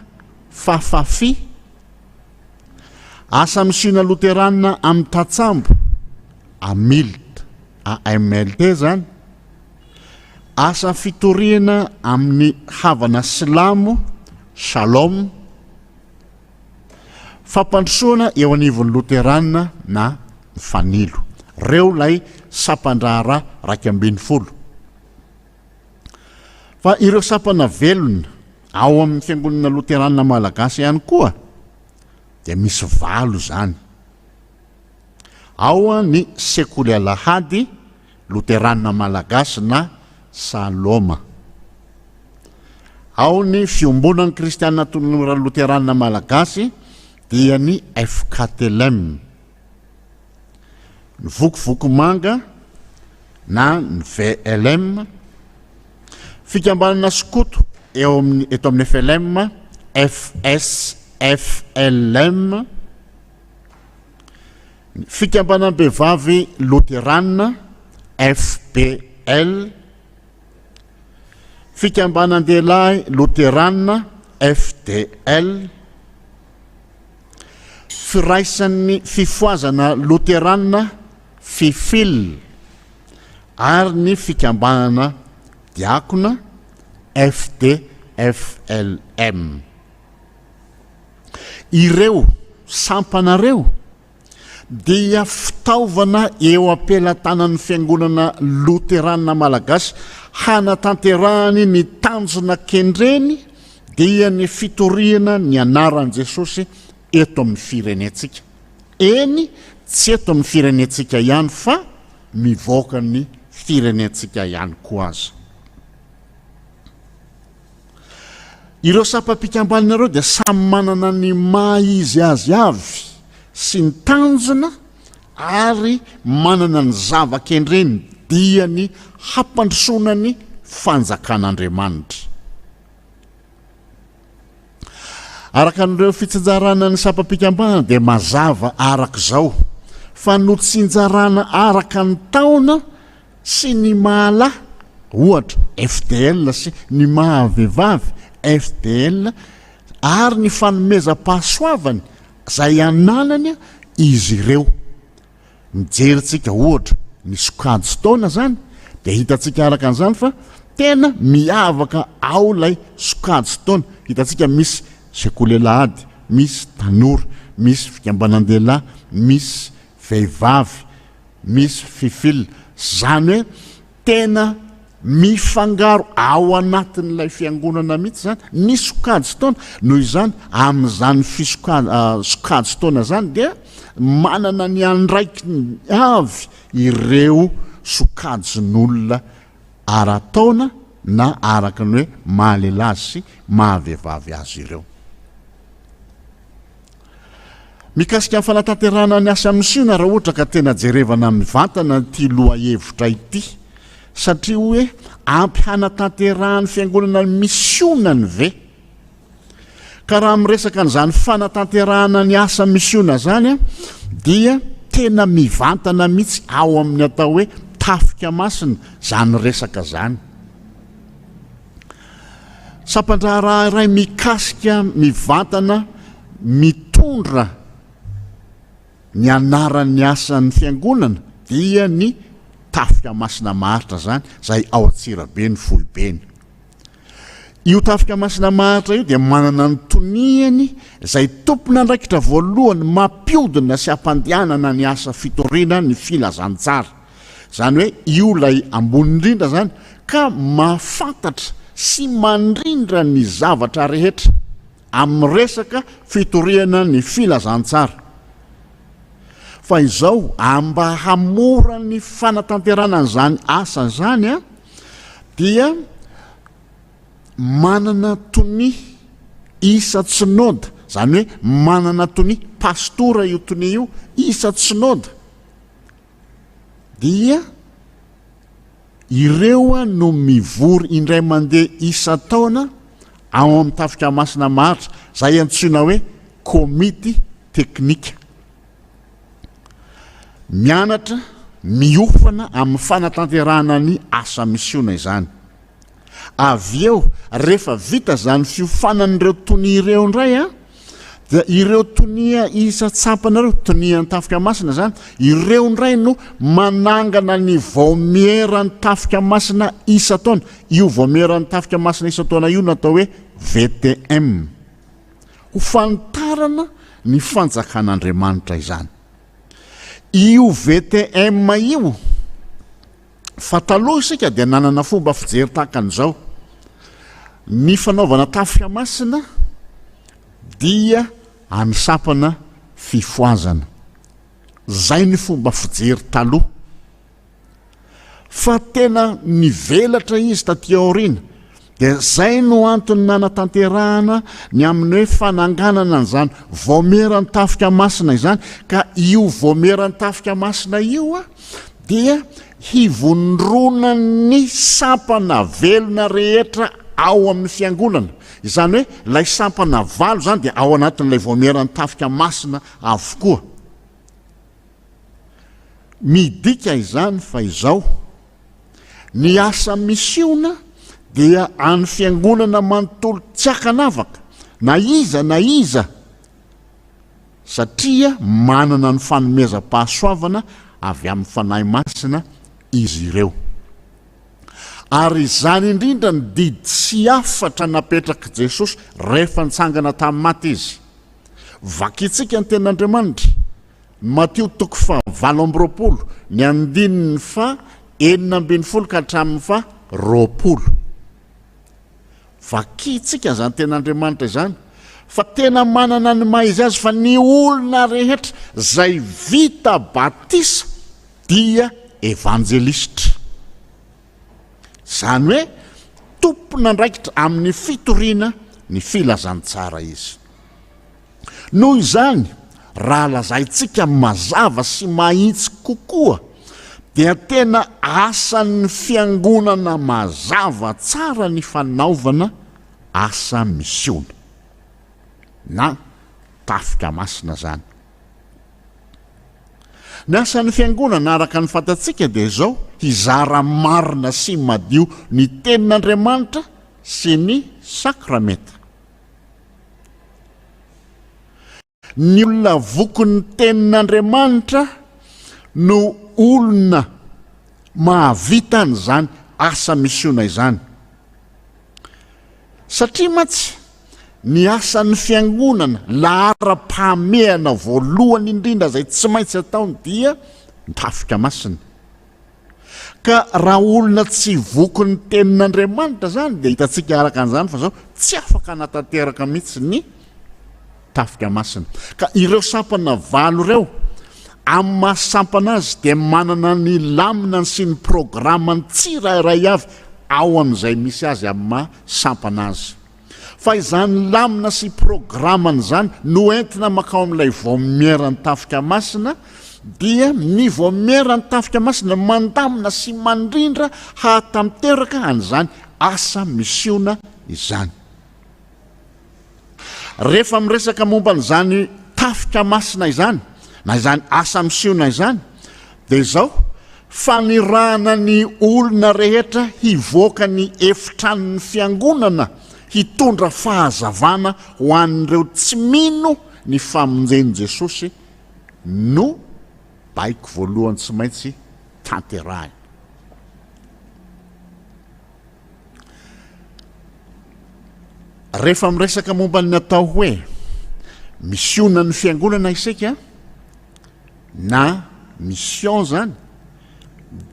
FAFAFI, asa misina Loterana amin'ny tatsambo AMLT zany, Asa Fitoriany amin'ny havana silamo Shalom, fampandrosoana eo anivon'ny Loterana na fanilo. Reo lay sapan-draharaha 250. Fa ireo sapana velona ao amin'ny Fiangonana Loterana-Malagasy ihany koa dia misy 8 zany. Ao ny Sekoly Lahady Loterana-Malagasy na Saloma, ao ny fiombonan'ny kristianina tonora Loterana-Malagasy dia ny FKTLM, ny vokovoko manga na ny VLM, fikambanana skoto eto amin'ny FLM FSFLM, fikambanam-behivavy Loterana FPL, fikambanan-dehilahy Loterana FDL, firaisan'ny fifoazana Loterana FIFIL, ary ny fikambanana diakona FDFLM. Ireo sampanareo dia fitaovana eo ampelantanan'ny Fiangonana Loterana-Malagasy hanatanterahany ny tanjona kendreny dia ny fitoriana ny anaran'i Jesosy eto amin'ny firenetsika. Eny tsy eto amin'ny firenetsika ihany fa mivoaka ny firenetsika ihany koa aza. Ireo sapam-pikambanana ireo dia samy manana ny maha izy azy avy sy ny tanjona ary manana ny zava-kendreny dia ny hampandrosonany fanjakan'Andriamanitra. Araka n'ireo fitsinjarana ny sapam-pikambanana dia mazava araka izao fa no tsinjarana araka ny taona sy ny mahalahy, ohatra FDL sy ny mahavehivavy FDL, ary ny fanomezam-pahasoavany zay ananany izy ireo. Mijeritsika ohatra ny sokajy taona zany dia hitantsika araka an'izany fa tena miavaka ao lay sokajy taona. Hitantsika misy Sekoly Lahady, misy tanora, misy fikambanan-dehilahy, misy vehivavy, misy fifil. Zany hoe tena mifangaro ao anatin'ilay fiangonana mihitsy zany ny sokajy taona noho izany amin'izany sokajy taona zany dia manana ny andraiki avy ireo sokajin'olona ara-taona na araka ny hoe mahalehilahy sy mahavehivavy azy ireo. Mikasika amin'ny fanatanterahana ny asa misiona raha ohatra ka tena jerevana mivantana ty loha hevitra ity, satria hoe ampy hanatanterahany fiangonana misionany ve? Ka raha miresaka an'izany fanatanterahana ny asa misiona zany dia tena mivantana mihitsy ao amin'ny atao hoe tafika masina zany resaka zany. Sapandraha ray mikasika mivantana mitondra ny anaran'ny asan'ny fiangonana dia ny tafika masina maharitra zany zay ao Antsirabeny Foibeny. Io tafika masina maharitra io dia manana ny toniany zay tompona andraikitra voalohany mampiodina sy ampandehanana ny Asa Fitoriany ny filazantsara. Zany hoe io lay ambony indrindra zany ka mahafantatra sy mandrindra ny zavatra rehetra amin'ny resaka fitoriana ny filazantsara. Fa izao amba hamora ny fanatanterana zany asa zany dia manana tony isa-tsinôda, zany hoe manana tony pastora io tony io isa-tsinôda, dia ireo no mivory indray mandeha isa-taona ao amin'ny tafika masina maharitra zay antsoina hoe komity teknika. Mianatra miofana amin'ny fanatanterahana ny asa misiona izany. Avy eo rehefa vita zany fiofanan'ireo tonia ireo indray dia ireo tonia isa-tsapanareo tonian'ny tafika masina zany, ireo indray no manangana ny vaomieran'ny tafika masina isa-taona. Io vaomieran'ny tafika masina isa-taona io natao hoe VTM, ho fantarana ny fanjakan'Andriamanitra izany. Io VTM io fataloha isika dia nanana fomba fijery tahaka an'izao. Ny fanaovana tafika masina dia anisapana fifoazana, zay ny fomba fijery taloha. Fa tena nivelatra izy taty aoriana, dia zay no antony nanatanterahana ny amin'ny hoe fananganana an'izany vaomeran'ny tafika masina izany. Ka io vaomeran'ny tafika masina io dia hivondrona ny sampana velona rehetra ao amin'ny fiangonana. Izany hoe lay sampana valo zany dia ao anatin'ilay vaomeran'ny tafika masina avokoa. Midika izany fa izao ny asa misiona dia any fiangonana manontolo tsy hakanavaka na iza, satria manana ny fanomezam-pahasoavana avy amin'ny fanahy masina izy ireo. Ary izany indrindra ny didy sy afatra napetraka Jesosy rehefa nitsangana tamin'ny maty izy. Vakitsika ny ten'Andriamanitra Mateo 7:20, ny andininy fa 9:20 ka hatramin'ny fa 20. Vakitsika zany ten'Andriamanitra izany, fa tena manana ny maizy azy fa ny olona rehetra zay vita batisa dia evangelista. Zany hoe tompona andraikitra amin'ny fitoriana ny filazantsara izy. Noho izany raha lazaitsika mazava sy mahitsy kokoa dia tena asan'ny fiangonana mazava tsara ny fanaovana asa misiona na tafika masina zany. Ny asan'ny fiangonana araka ny fantatsika dia izao hizara marina sy madio ny tenin'Andriamanitra sy ny sakramenta. Ny olona vokon'ny tenin'Andriamanitra no olona mahavita n'izany asa misiona izany. Satria matsy ny asan'ny fiangonana lahara-pahamehana voalohany indrindra zay tsy maintsy ataony dia ny tafika masina. ka raha olona tsy voky ny tenin'Andriamanitra zany dia hitantsika araka an'izany fa zao tsy afaka hanatanteraka mihitsy ny tafika masina. Ka ireo sampana valo ireo amin'ny mahasampana azy dia manana ny laminany sy ny programmany tsirairay avy ao amin'izay misy azy amin'ny mahasampana azy. Fa izany lamina sy programmany zany no entina makao amin'ilay voamierany tafika masina dia ny voamierany tafika masina mandamina sy mandrindra hatamteraka an'izany asa misiona izany. Rehefa miresaka momba n'izany tafika masina izany na izany asa misiona izany dia izao fanirahana ny olona rehetra hivoaka ny efitran'ny fiangonana hitondra fahazavana ho an'ireo tsy mino ny famonjen'i Jesosy no baiko voalohany tsy maintsy tanterahany. Rehefa miresaka momba ny atao hoe misiona ny fiangonana isika na mission zany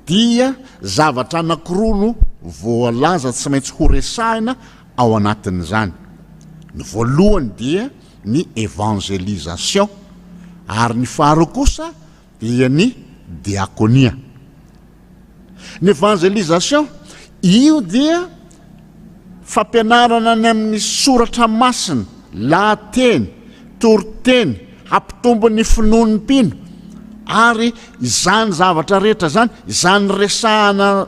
dia zavatra anankiroa no voalaza tsy maintsy ho resahina ao anatin'izany. Ny voalohany dia ny evangelisation ary ny faharoa kosa dia ny diakonia. Ny evangelisation io dia fampianarana ny amin'ny soratra masina, lahateny, toriteny, hampitombo ny finoan'ny mpino ary izany zavatra rehetra zany, izany resahana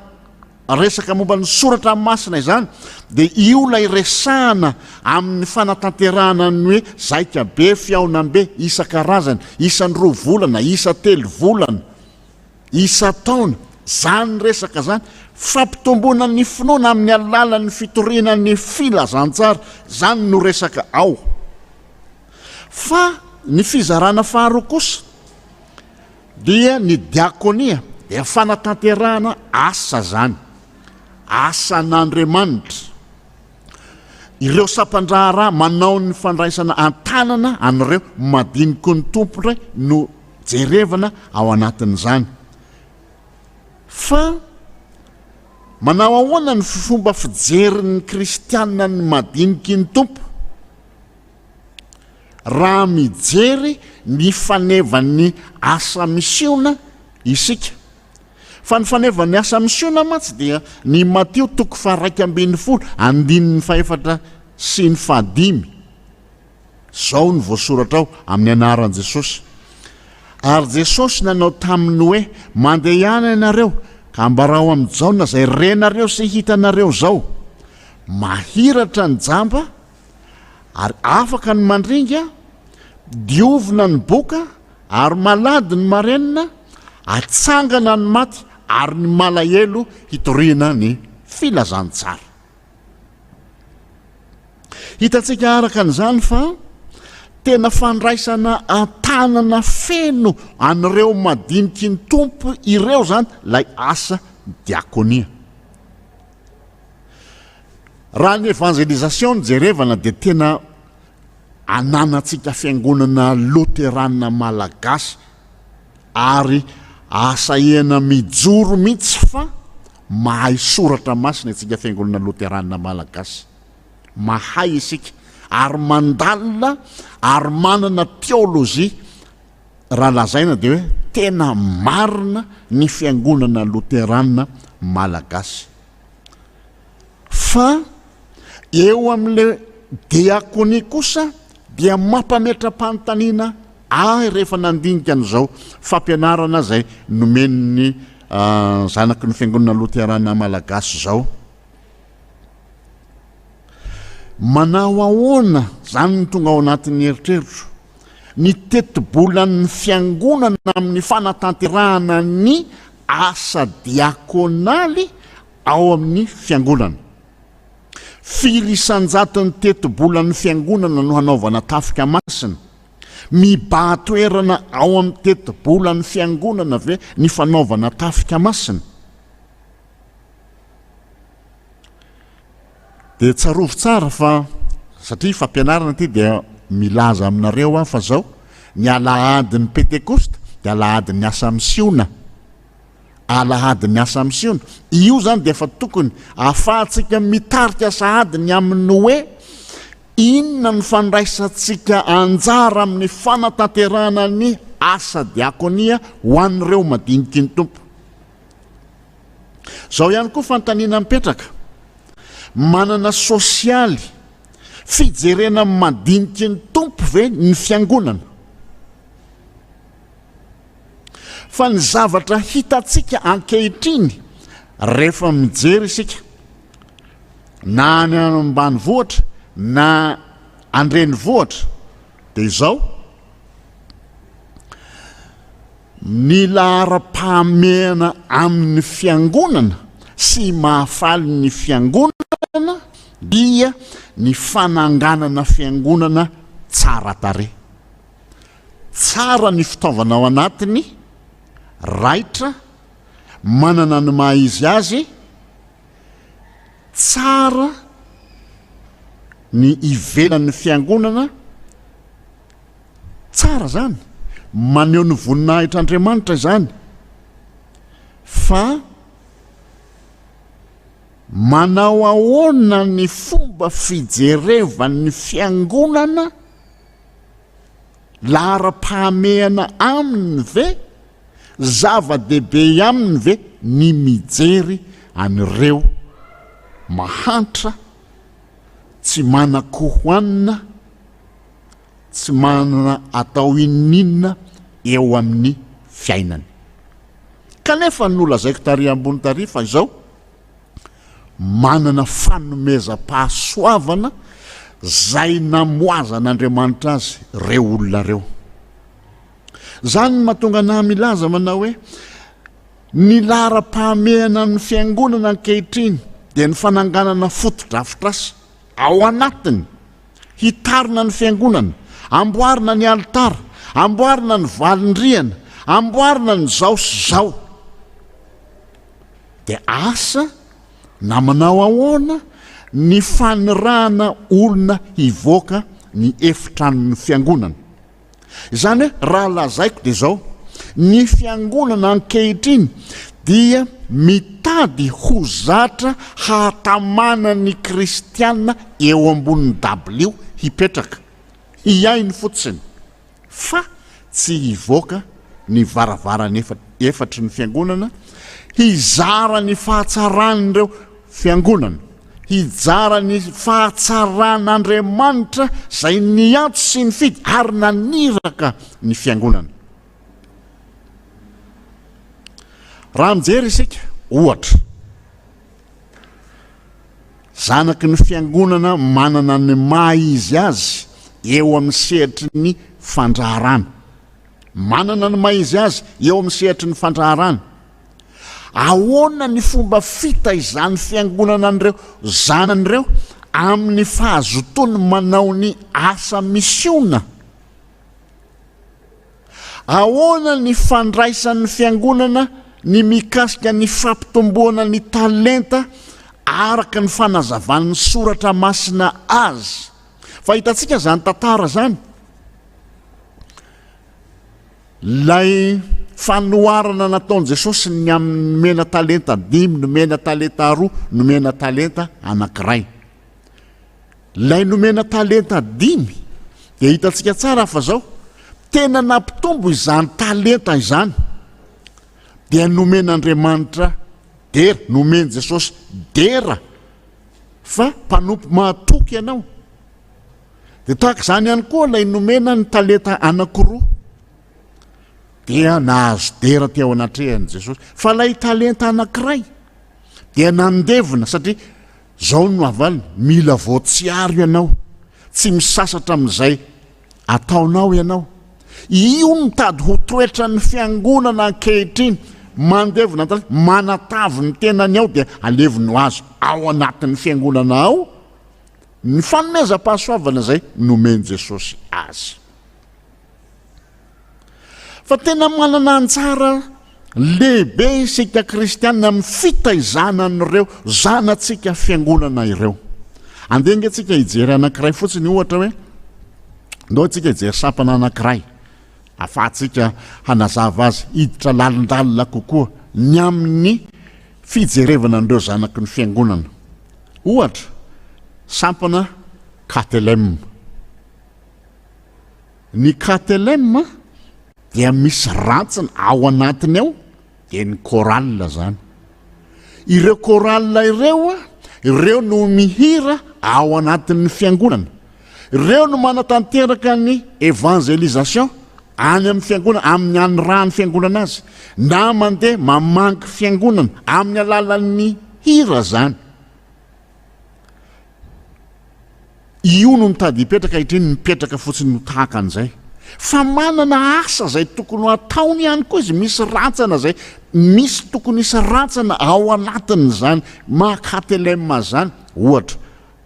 resaka momba ny soratra masina izany dia io lay resahana amin'ny fanatanterahana ny hoe zaika be fiaonam-be isan-karazany, isan'ny 2 volana, isa 3 volana, isa taona, zany resaka zany fampitomboana ny finoana amin'ny alalan'ny fitoriana ny filazantsara, zany no resaka ao. Fa ny fizarana faharoa kosa dia ny diakonia dia fanatanterahana asa zany, asan'Andriamanitra. Ireo sampandraharaha manao ny fandraisana an-tanana an'ireo madiniky ny tompony no jerevana ao anatin'izany. Fa manao ahoana ny fomba fijerin'ny kristianina ny madiniky ny tompo? Raha mijery ny fanevan'ny asa misiona isika. Fa ny fanevan'ny asa misiona matsy dia ny Mateo 2:12 andininy 4 sy ny 5. Zao ny voasoratra ao amin'ny anaran'i Jesosy. Ary Jesosy nanao taminy hoe mandeha ihany ianareo ka ambarao amin'ny jaona zay renareo sy hitanareo zao. Mahiratra ny jamba ary afaka ny mandringa, diovina ny boka ary malady ny marenina, atsangana ny maty ary ny malahelo hitoriana ny filazantsara. Hitantsika araka an'izany fa tena fandraisana an-tanana feno an'ireo madiniky ny tompo ireo zany lay asa diakonia. Raha ny evangelisation jerevana dia tena ananantsika fiangonana Loterana-Malagasy ary asahena mijoro mihitsy fa mahay soratra masina itsika fiangonana Loterana-Malagasy. Mahay isika ary mandalina ary manana teolojia raha lazaina dia hoe tena marina ny fiangonana Loterana-Malagasy. Fa eo amin'le diakonia kosa dia mampametra-panontaniana rehefa nandinika an'izao fampianarana zay nomen'ny zanaky ny fiangonana Loterana-Malagasy zao. Manao ahoana zany ny tonga ao anatin'ny eritreritro ny tetibolan'ny fiangonana amin'ny fanatanterahana ny asa diakonaly ao amin'ny fiangonana. Filisan-jaton'ny tetibolan'ny fiangonana no hanaovana tafika masina. Mibahatoerana ao amin'ny tetibolan'ny fiangonana ve ny fanaovana tafika masina. Dia tsarovy tsara fa satria fampianarana ty dia milaza aminareo fa zao ny alahadin'ny Pentekosta dia alahadin'ny asa misiona. alahadiny asa misiona. Io zany dia efa tokony ahafahantsika mitarika sahadiny amin'ny hoe inona ny fandraisantsika anjara amin'ny fanatanterahana ny asa diakonia ho an'ireo madiniky ny tompo. Zao ihany koa fantaniana mipetraka, manana sosialy fijerena madiniky ny tompo ve ny fiangonana. Fa ny zavatra hitatsika ankehitriny rehefa mijery isika na any ambanivohitra na andrenivohitra dia izao: ny lahara-pahamehana amin'ny fiangonana sy mahafaly ny fiangonana dia ny fananganana fiangonana tsara tarehy. Tsara ny fitaovana ao anatiny, raitra, manana ny maha izy azy, tsara ny ivelan'ny fiangonana, tsara zany, maneho ny voninahitr'Andriamanitra zany. Fa manao ahoana ny fomba fijerevan'ny fiangonana lahara-pahamehana aminy ve, zava-dehibe aminy ve ny mijery an'ireo mahantra, tsy manan-kohoanina, tsy manana atao ininina eo amin'ny fiainany. Kanefa nolazaiko tary ambony tary fa izao manana fanomezam-pahasoavana zay namoazan'Andriamanitra azy reo olona reo. Zany mahatonga na milaza manao hoe ny lahara-pahamehana ny fiangonana ankehitriny dia ny fananganana foto-drafitr'asa ao anatiny, hitarina ny fiangonana, amboarina ny altara, amboarina ny valindriana, amboarina ny zao sy zao. Dia asa na manao ahoana ny fanirahana olona hivoaka ny efitranon'ny fiangonana. Izany hoe raha lazaiko dia zao: ny fiangonana ankehitriny dia mitady ho zatra hahatamana ny kristianina eo ambonin'ny dabilio hipetraka, hiainy fotsiny, fa tsy hivoaka ny varavarany efatry ny fiangonana, hizara ny fahatsaran'ireo fiangonana, hijara ny fahatsaran'Andriamanitra zay niantso sy ny fidy ary naniraka ny fiangonana. Raha mijery isika ohatra, zanaky ny fiangonana manana ny maha izy azy eo amin'ny sehatry ny fandraharana, manana ny maha izy azy eo amin'ny sehatry ny fandraharana. Ahoana ny fomba fitaizany fiangonana an'ireo zanan'ireo amin'ny fahazotony manao ny asa misiona? Ahoana ny fandraisan'ny fiangonana ny mikasika ny fampitomboana ny talenta araka ny fanazavan'ny soratra masina azy? Fa hitantsika zany tantara zany, lay fanoharana nataon'i Jesosy ny amin'ny nomena talenta 5, nomena talenta 2, nomena talenta anankiray. Lay nomena talenta 5 dia hitantsika tsara fa zao tena nampitombo izany talenta izany, dia nomen'Andriamanitra dera, nomen Jesosy dera, fa mpanompo mahatoky ianao. Dia tahaka izany ihany koa lay nomena ny talenta anankiroa dia nahazo dera teo anatrehany Jesosy, fa lay talenta anankiray dia nandevina, satria zao no avalina, mila voatsiaro ianao, tsy misasatra amin'izay ataonao ianao. Io mitady ho toetra ny fiangonana ankehitriny, mandevina talenta, manatavy ny tenany ao dia aleviny ho azo ao anatin'ny fiangonana ao ny fanomezam-pahasoavana zay nomeny Jesosy azy. Fa tena manana anjara lehibe isika kristianina amin'ny fitaizana an'ireo zanatsika fiangonana ireo. Andenga tsika hijery anankiray fotsiny, ohatra hoe ndao tsika hijery sampana anankiray ahafahantsika hanazava azy hiditra lalindalina kokoa ny amin'ny fijerevana andreo zanaky ny fiangonana. Ohatra, sampana KTLM. Ny KTLM dia misy rantsana ao anatiny ao dia ny chorale zany. Ireo chorale ireo no mihira ao anatin'ny fiangonana. Ireo no manatanteraka ny evangelisation any amin'ny fiangonana, amin'ny anirahan'ny fiangonana azy, na mandeha mamangy fiangonana amin'ny alalan'ny hira zany. Io no mitady hipetraka hitriny mipetraka fotsiny no tahaka an'izay. Fa manana asa zay tokony ataony ihany koa izy, misy rantsana zay, misy tokony isy rantsana ao anatiny zany KTLM zany. Ohatra,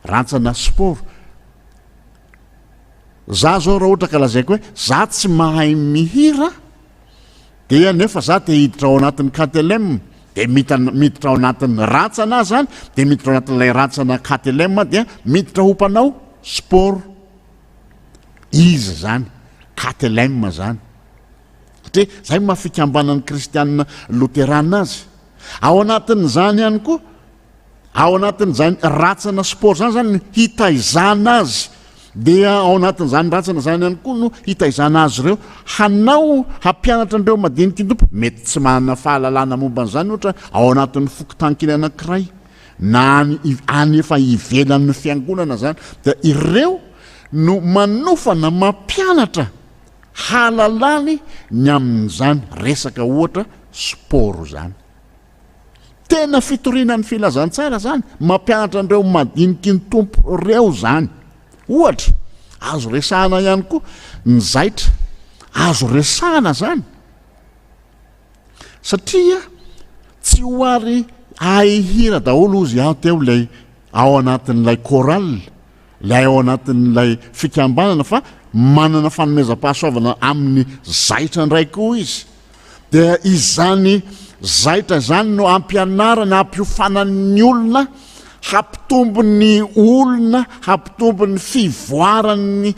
rantsana sport. Za zao raha ohatra ka lazaiko hoe za tsy mahay mihira, dia nefa za te hiditra ao anatin'ny KTLM, dia miditra ao anatin'ny rantsana zany, dia miditra ao anatin'ilay rantsana KTLM, dia miditra ho mpanao sport. Izy zany KTLM zany. Satria zay mafikambanan'ny kristianina Loterana azy. Ao anatin'izany ihany koa, ao anatin'izany rantsana sport zany hitaizana azy. Dia ao anatin'izany rantsana zany ihany koa no hitaizana azy ireo hanao hampianatra andreo madinika ny tompo. Mety tsy manana fahalalana momba an'izany ohatra ao anatin'ny fokotankiny anankiray, na any efa ivelan'ny fiangonana zany, dia ireo no manofana mampianatra halalany ny amin'izany resaka ohatra sport zany. Tena fitoriana ny filazantsara zany, mampianatra andreo madiniky ny tompo ireo zany. Ohatra, azo resahana ihany koa ny zaitra, azo resahana zany. Satria tsy hoary ahihira daholo izy aho teo lay ao anatin'ilay chorale, lay ao anatin'ilay fikambanana, fa manana fanomezam-pahasoavana amin'ny zaitra ndray koa izy. Dia izany zaitra zany no ampianarana, ampiofanan'ny olona, hampitombo ny olona, hampitombo ny fivoarany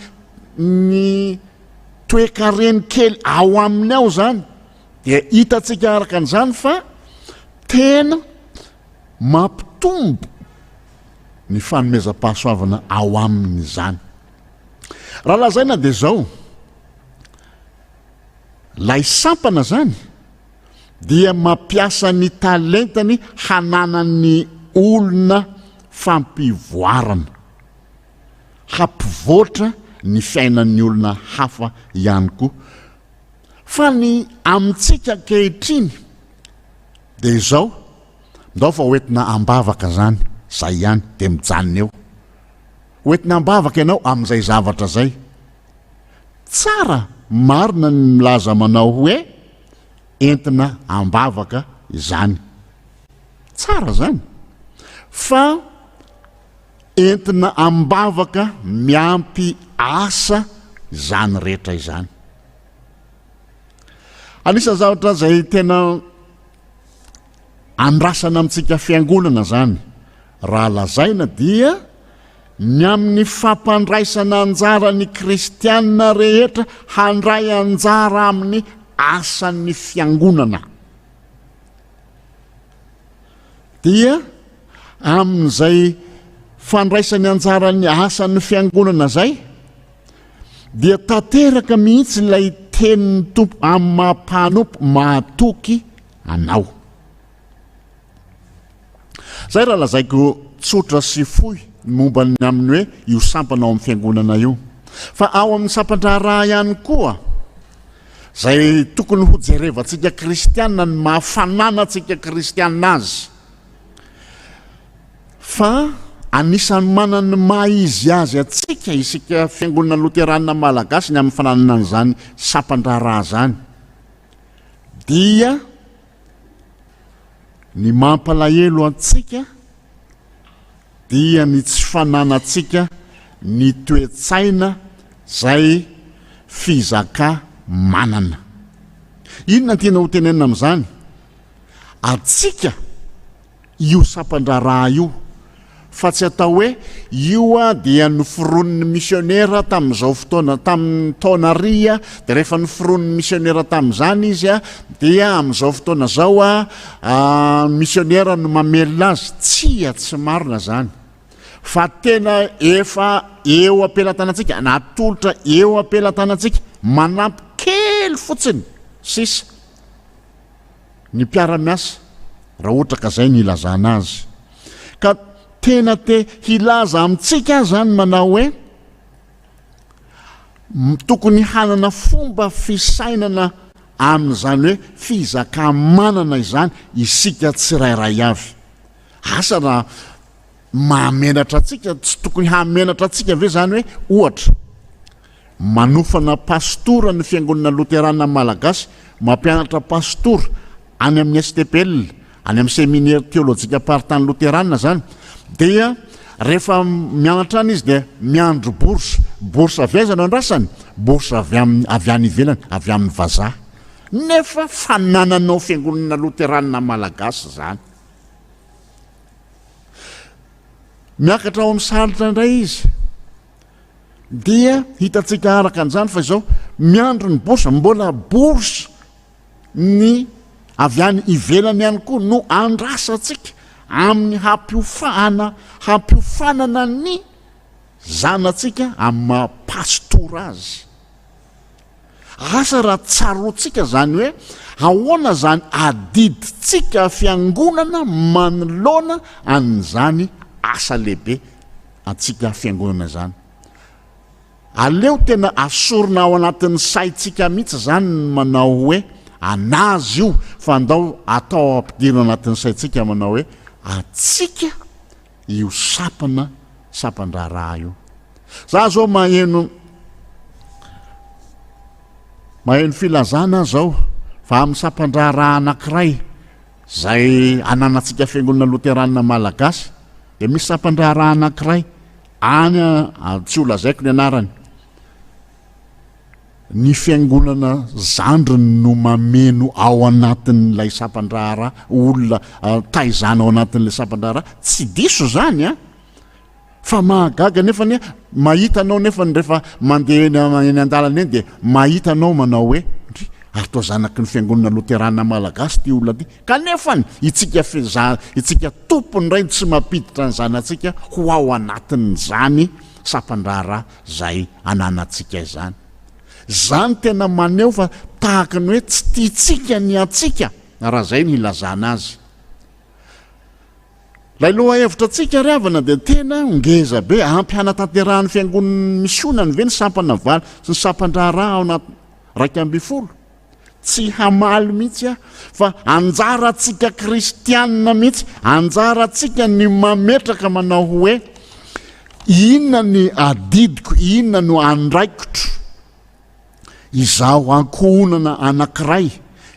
ny toe-kareny kely ao aminy ao zany. Dia hitatsika araka an'izany fa tena mampitombo ny fanomezam-pahasoavana ao aminy zany. Raha lazaina dia zao, lay sampana zany dia mampiasa ny talentany hananany olona fampivoarana, hampivoatra ny fiainan'ny olona hafa ihany koa. Fa ny amintsika kehitriny dia izao, ndao fa hoentina ambavaka zany, zay ihany dia mijanona eo. Hoentina ambavaka ianao amin'izay zavatra zay. Tsara marina ny milaza manao hoe entina ambavaka izany. Tsara zany. Fa entina ambavaka miampy asa izany rehetra izany. Anisan'ny zavatra zay tena andrasana amintsika fiangonana zany, raha lazaina dia ny amin'ny fampandraisana anjara ny kristianina rehetra handray anjara amin'ny asan'ny fiangonana. Dia amin'izay fandraisany anjara ny asan'ny fiangonana zay, dia tanteraka mihitsy ilay tenin'ny tompo amin'ny mampanompo mahatoky anao. Zay raha lazaiko tsotra sy fohy momba ny aminy hoe io sampana ao amin'ny fiangonana io. Fa ao amin'ny sampandraraha ihany koa, zay tokony ho jerevantsika kristianina, ny mahafanana antsika kristianina azy. Fa anisan'ny manany maizy azy atsika isika Fiangonana Loterana-Malagasy ny amin'ny fananana an'izany sampandraraha zany, dia ny mampalahelo antsika dia ny tsy fananatsika ny toe-tsaina zay fizaka manana. Inona tena ho tenenina amin'izany? Atsika io sampandraraha io fa tsy atao hoe io dia noforon'ny missionnaire tamin'izao fotoana tamin'ny taona ria dia rehefa noforon'ny missionnaire tamin'izany izy dia amin'izao fotoana zao missionnaire no mamelona azy tsy marina zany fa tena efa eo ampelantanantsika natolotra eo ampelantanantsika manampy kely fotsiny sisa ny mpiara-miasa raha ohatra ka zay ny ilazana azy ka tena hilaza amintsika zany manao hoe tokony hanana fomba fisainana amin'izany hoe fizakamanana izany isika tsirairay avy asa raha mahamenatra atsika tsy tokony hamenatra atsika ve zany hoe ohatra manofana pastora ny Fiangonana Loterana-Malagasy mampianatra pastora any amin'ny SPBM any amin'ny séminaire théologique par-temps Loterana zany dia rehefa mianatra any izy dia miandro bourse avy aiza no andrasany bourse avy any ivelany avy amin'ny vazaha nefa fanananao Fiangonana Loterana-Malagasy zany miakatra ao amin'ny saritra indray izy dia hitatsika araka an'izany fa izao miandro ny bourse mbola bourse ny avy any ivelany ihany koa no andrasatsika amin'ny hampiofanana ny zanatsika amin'ny pastora azy asa raha tsarotsika zany hoe ahoana zany adiditsika fiangonana manoloana an'izany asa lehibe atsika fiangonana zany aleo tena asorona ao anatin'ny saitsika mihitsy zany manao hoe anazy io fa andao atao ampidirina anatin'ny saitsika manao hoe atsika io sapandraraha io za zao maheno filazana zao fa amin'ny sapandraraha anankiray zay ananatsika Fiangonana Loterana-Malagasy dia misy sapandraraha anankiray any tsy olazaiko ny anarany ny fiangonana zandriny no mameno ao anatin'ilay sapandraraha olona taizana ao anatin'ilay sapandraraha tsy diso zany fa mahagaga nefany mahitanao nefany rehefa mandeha eny an-dalana eny dia mahitanao manao hoe atao zanaky ny Fiangonana Loterana-Malagasy ty olona ty kanefany itsika tompony ray tsy mampiditra ny zanatsika ho ao anatin'izany sapandraraha zay ananatsika izany zany tena maneo fa tahaka ny hoe tsy tiatsika ny atsika raha zay ny ilazana azy lay loha hevitra atsika ry havana dia tena ngeza be ampianatanterahany fiangonany misionany ve ny sampana valy sy ny sapandraraha ao anaty 2 tsy hamaly mihitsy fa anjaratsika kristianina mihitsy anjaratsika ny mametraka manao hoe inona ny adidiko inona no andraikitro izaho ankohonana anankiray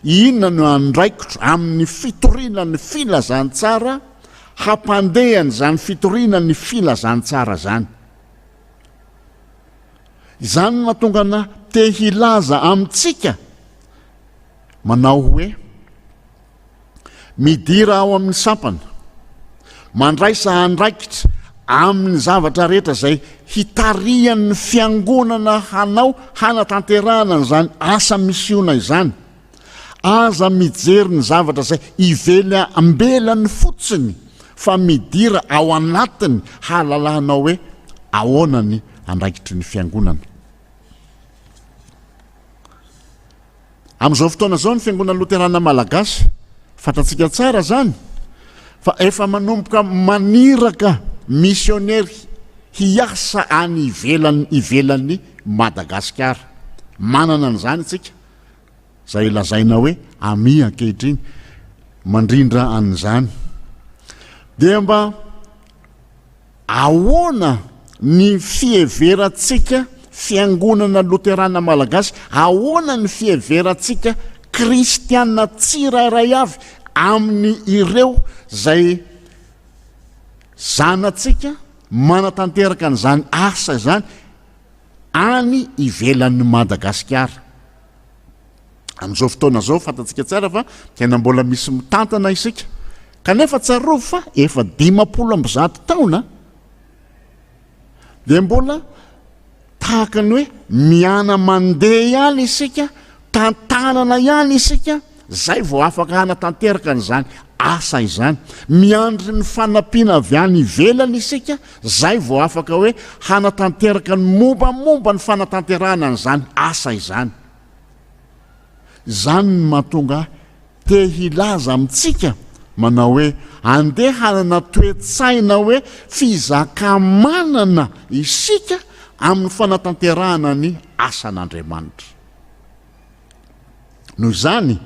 inona no andraikitro amin'ny fitoriana ny filazantsara hampandehany zany fitoriana ny filazantsara zany izany mahatongana te hilaza amintsika manao hoe midira ao amin'ny sampana mandraisa andraikitra amin'ny zavatra rehetra zay hitarian'ny fiangonana hanao hanatanterahana zany asa misiona izany aza mijery ny zavatra zay ivela ambelany fotsiny fa midira ao anatiny halalahanao hoe ahoanany andraikitry ny fiangonana amin'izao fotoana zao ny Fiangonana Loterana-Malagasy fantatsika tsara zany fa efa manomboka maniraka missionnaire hiasa any ivelany Madagasikara manana an'izany itsika zay lazaina hoe ANIO ankehitriny mandrindra an'izany dia mba ahoana ny fieveratsika Fiangonana Loterana-Malagasy ahoana ny fieveratsika kristiana tsirairay avy amin'ny ireo zay zanatsika manatanteraka an'izany asa zany any ivelan'ny Madagasikara amin'izao fotoana zao fantatsika tsara fa tena mbola misy mitantana isika kanefa tsarov fa efa 50 taona dia mbola tahaka ny hoe miana mandeha ihany isika, tantanana ihany isika, zay vao afaka hanatanteraka n'izany asa izany. Miandry ny fanampiana avy any ivelany isika, zay vao afaka hoe hanatanteraka ny mombamomba ny fanatanterana n'izany asa izany. Zany ny mahatonga te hilaza amintsika manao hoe andeha hanana toe-tsaina hoe fizakamanana isika amin'ny fanatanterahana ny asan'Andriamanitra. Noho izany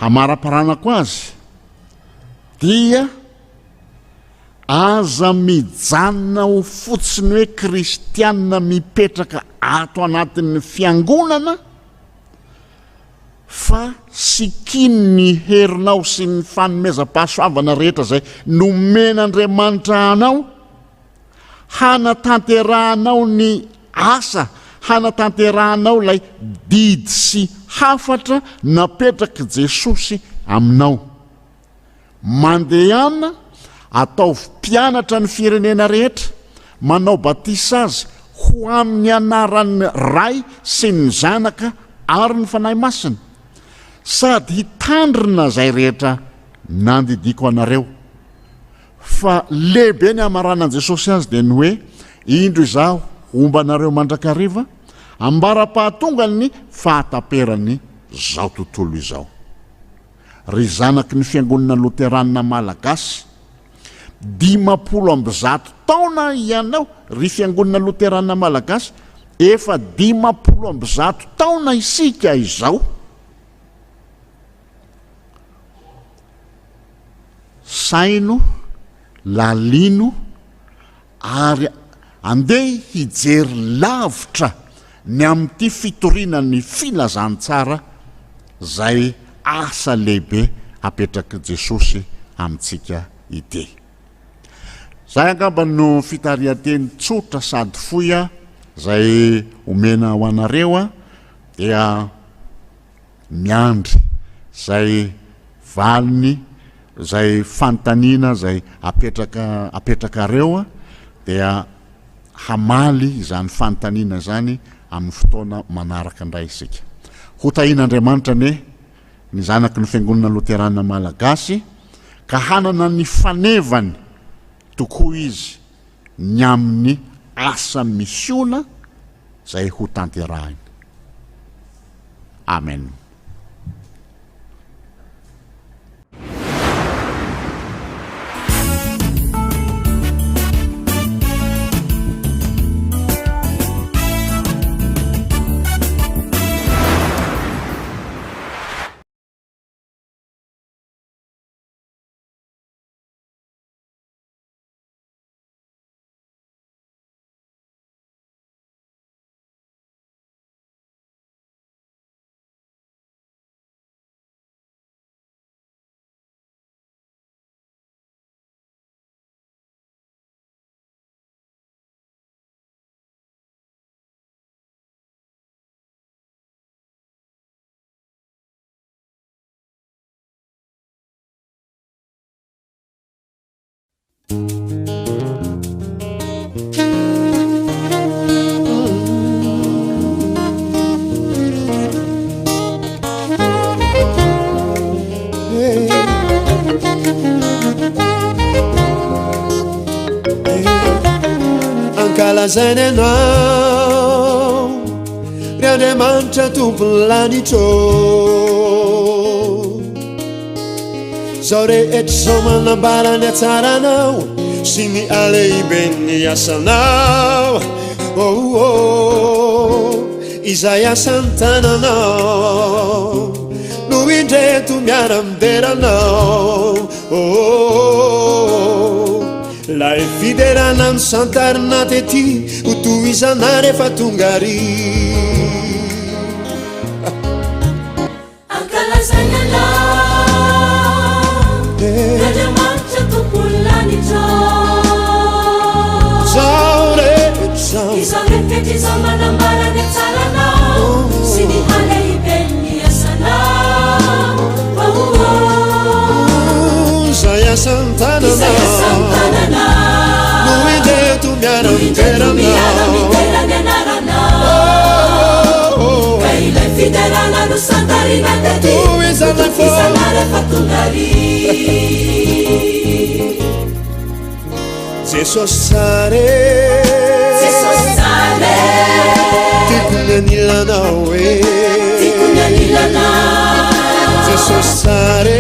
hamara-paranako azy dia aza mijanona ho fotsiny hoe kristianina mipetraka ato anatin'ny fiangonana, fa sikiny ny herinao sy ny fanomezam-pahasoavana rehetra zay nomen'Andriamanitra anao, hanatanterahanao ny asa, hanatanterahanao lay didy sy hafatra napetraka Jesosy aminao. Mandehana atao mpianatra ny firenena rehetra, manao batisa azy ho amin'ny anaran'ny ray sy ny zanaka ary ny fanahy masina, sady hitandrina zay rehetra nandidiko anareo. Fa lehibe ny amaranan'i Jesosy azy dia ny hoe indro izaho omba anareo mandrakariva ambara-pahatonga ny fahataperany zao tontolo izao. Ry zanaky ny Fiangonana Loterana-Malagasy 50 taona ianao. Ry Fiangonana Loterana-Malagasy efa 50 taona isika izao. Saino, lalino ary andeha hijery lavitra ny amin'ity fitorianany filazantsara zay asa lehibe apetraka Jesosy amintsika ity. Zay angamba no fitariateny tsotra sady foya zay omena ho anareo dia miandry zay valiny zay fantaniana zay apetraka reo dia hamaly izany fantaniana zany amin'ny fotoana manaraka indray isika. Hotahin'Andriamanitra ny zanaky ny Fiangonana Loterana-Malagasy ka hanana ny fanevany tokoa izy ny amin'ny asa misiona zay ho tanterahiny. Amen. Ankalazana anao ry Andriamanitra tompony lanitro, zao rehetra zao manambara ny atsaranao sy ny alehiben'ny asanao. Izay asany tananao no indreto miara-mideranao. Lay fiderana ny santarina tety ho tohizana rehefa tonga ry. Ankalazana anao Andriamanitra tompony lanitro, zao rehetra izao rehetra izao manambara ny atsaranao sy ny alehiben'ny asanao. sesosare tikunyanilana e sesosare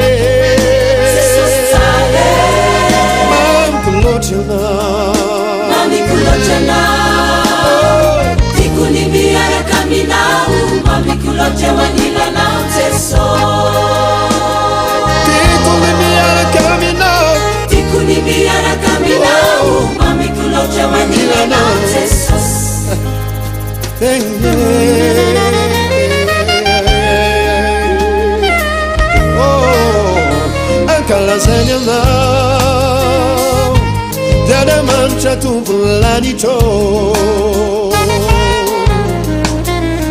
mamikulochana tikuni miaraka minao mamikuloche wanilanao Jeso tikuni miaraka minao mamikuloche wanilanao Jeso ankalazany anao diadamanitra tompolanitro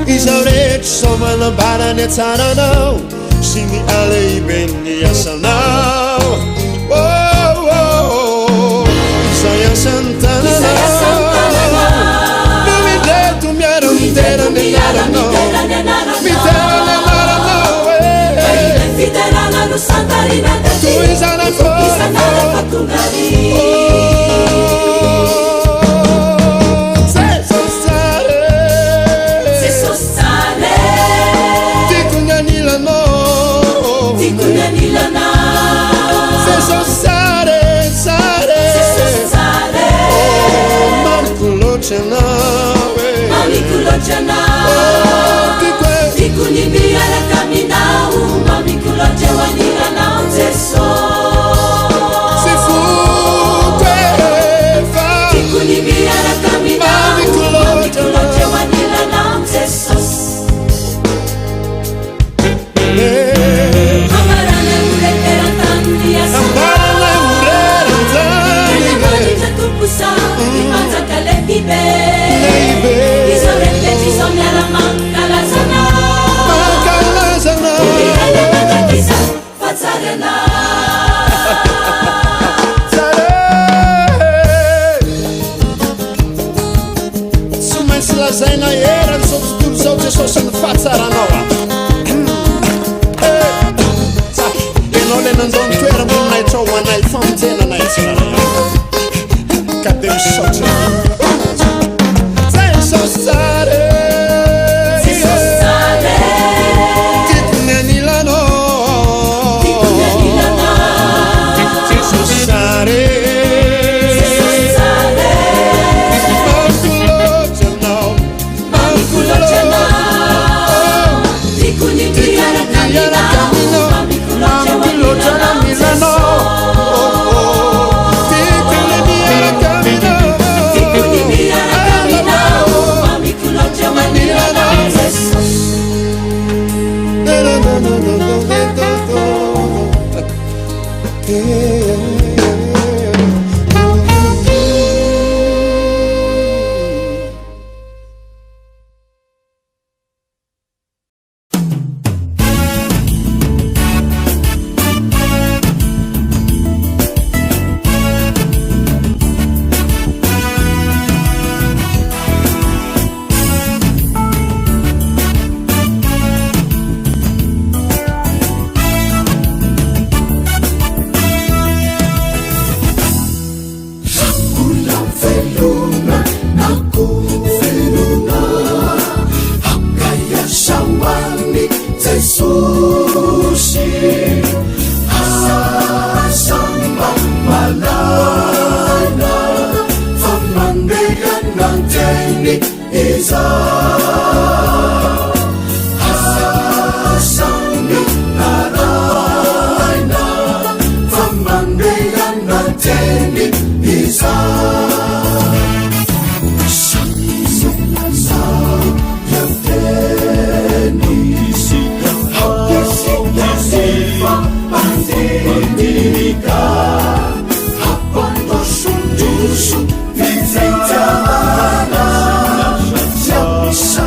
izaho rehetra sao manambarany atsaranao sy ny alehiben'ny asanao izay asan'ny tananao no mideto miara miterany anaranao miterany anaranao Fiderana no Santarina tuizana Fatungari Sesosare tikunyanilana sesosare mamikulochana tikuni miaraka minao mamikuloche wanilanao Jeso tikuni miaraka minao mamikuloche wanilanao Jeso amarana urekera tandia ambarana urerantani tupusa imanzakale hibe isorete chisomyara mankalazana kisa fatsarena sumaisy lazaina erany zao tontolo zao Jesosy ny fahatsaranao ianao le nanjao ny toera monahitrao hoanay famonjenanay tsara ka de misaotra sesosare tikunyanilana sesosare mamikulochana tikuni miaraka minao mamikuloche milano tikuni miaraka minao mamikuloche wanilanao Jeso hifampandinika hampandroso fitiavana siapisa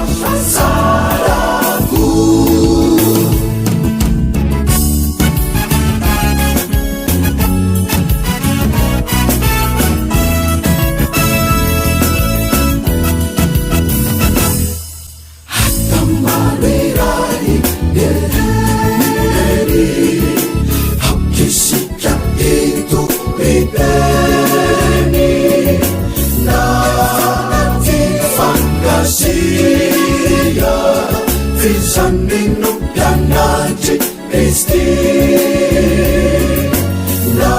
Fisanino pianatri Kristi na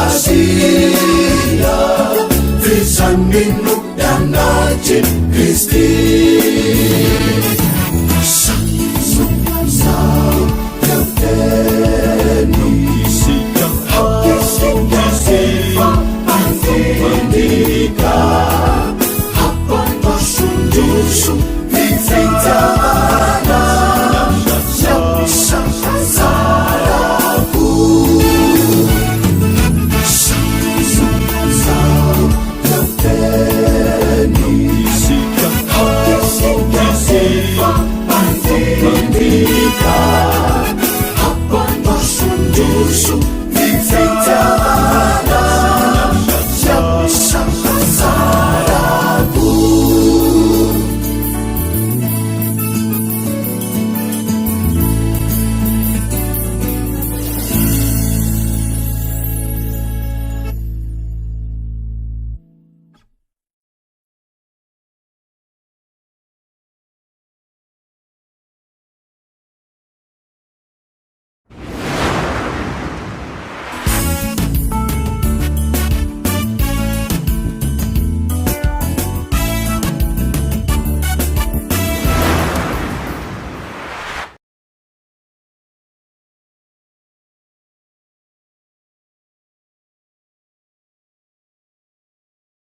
fialasia Fisanino pianatri Kristi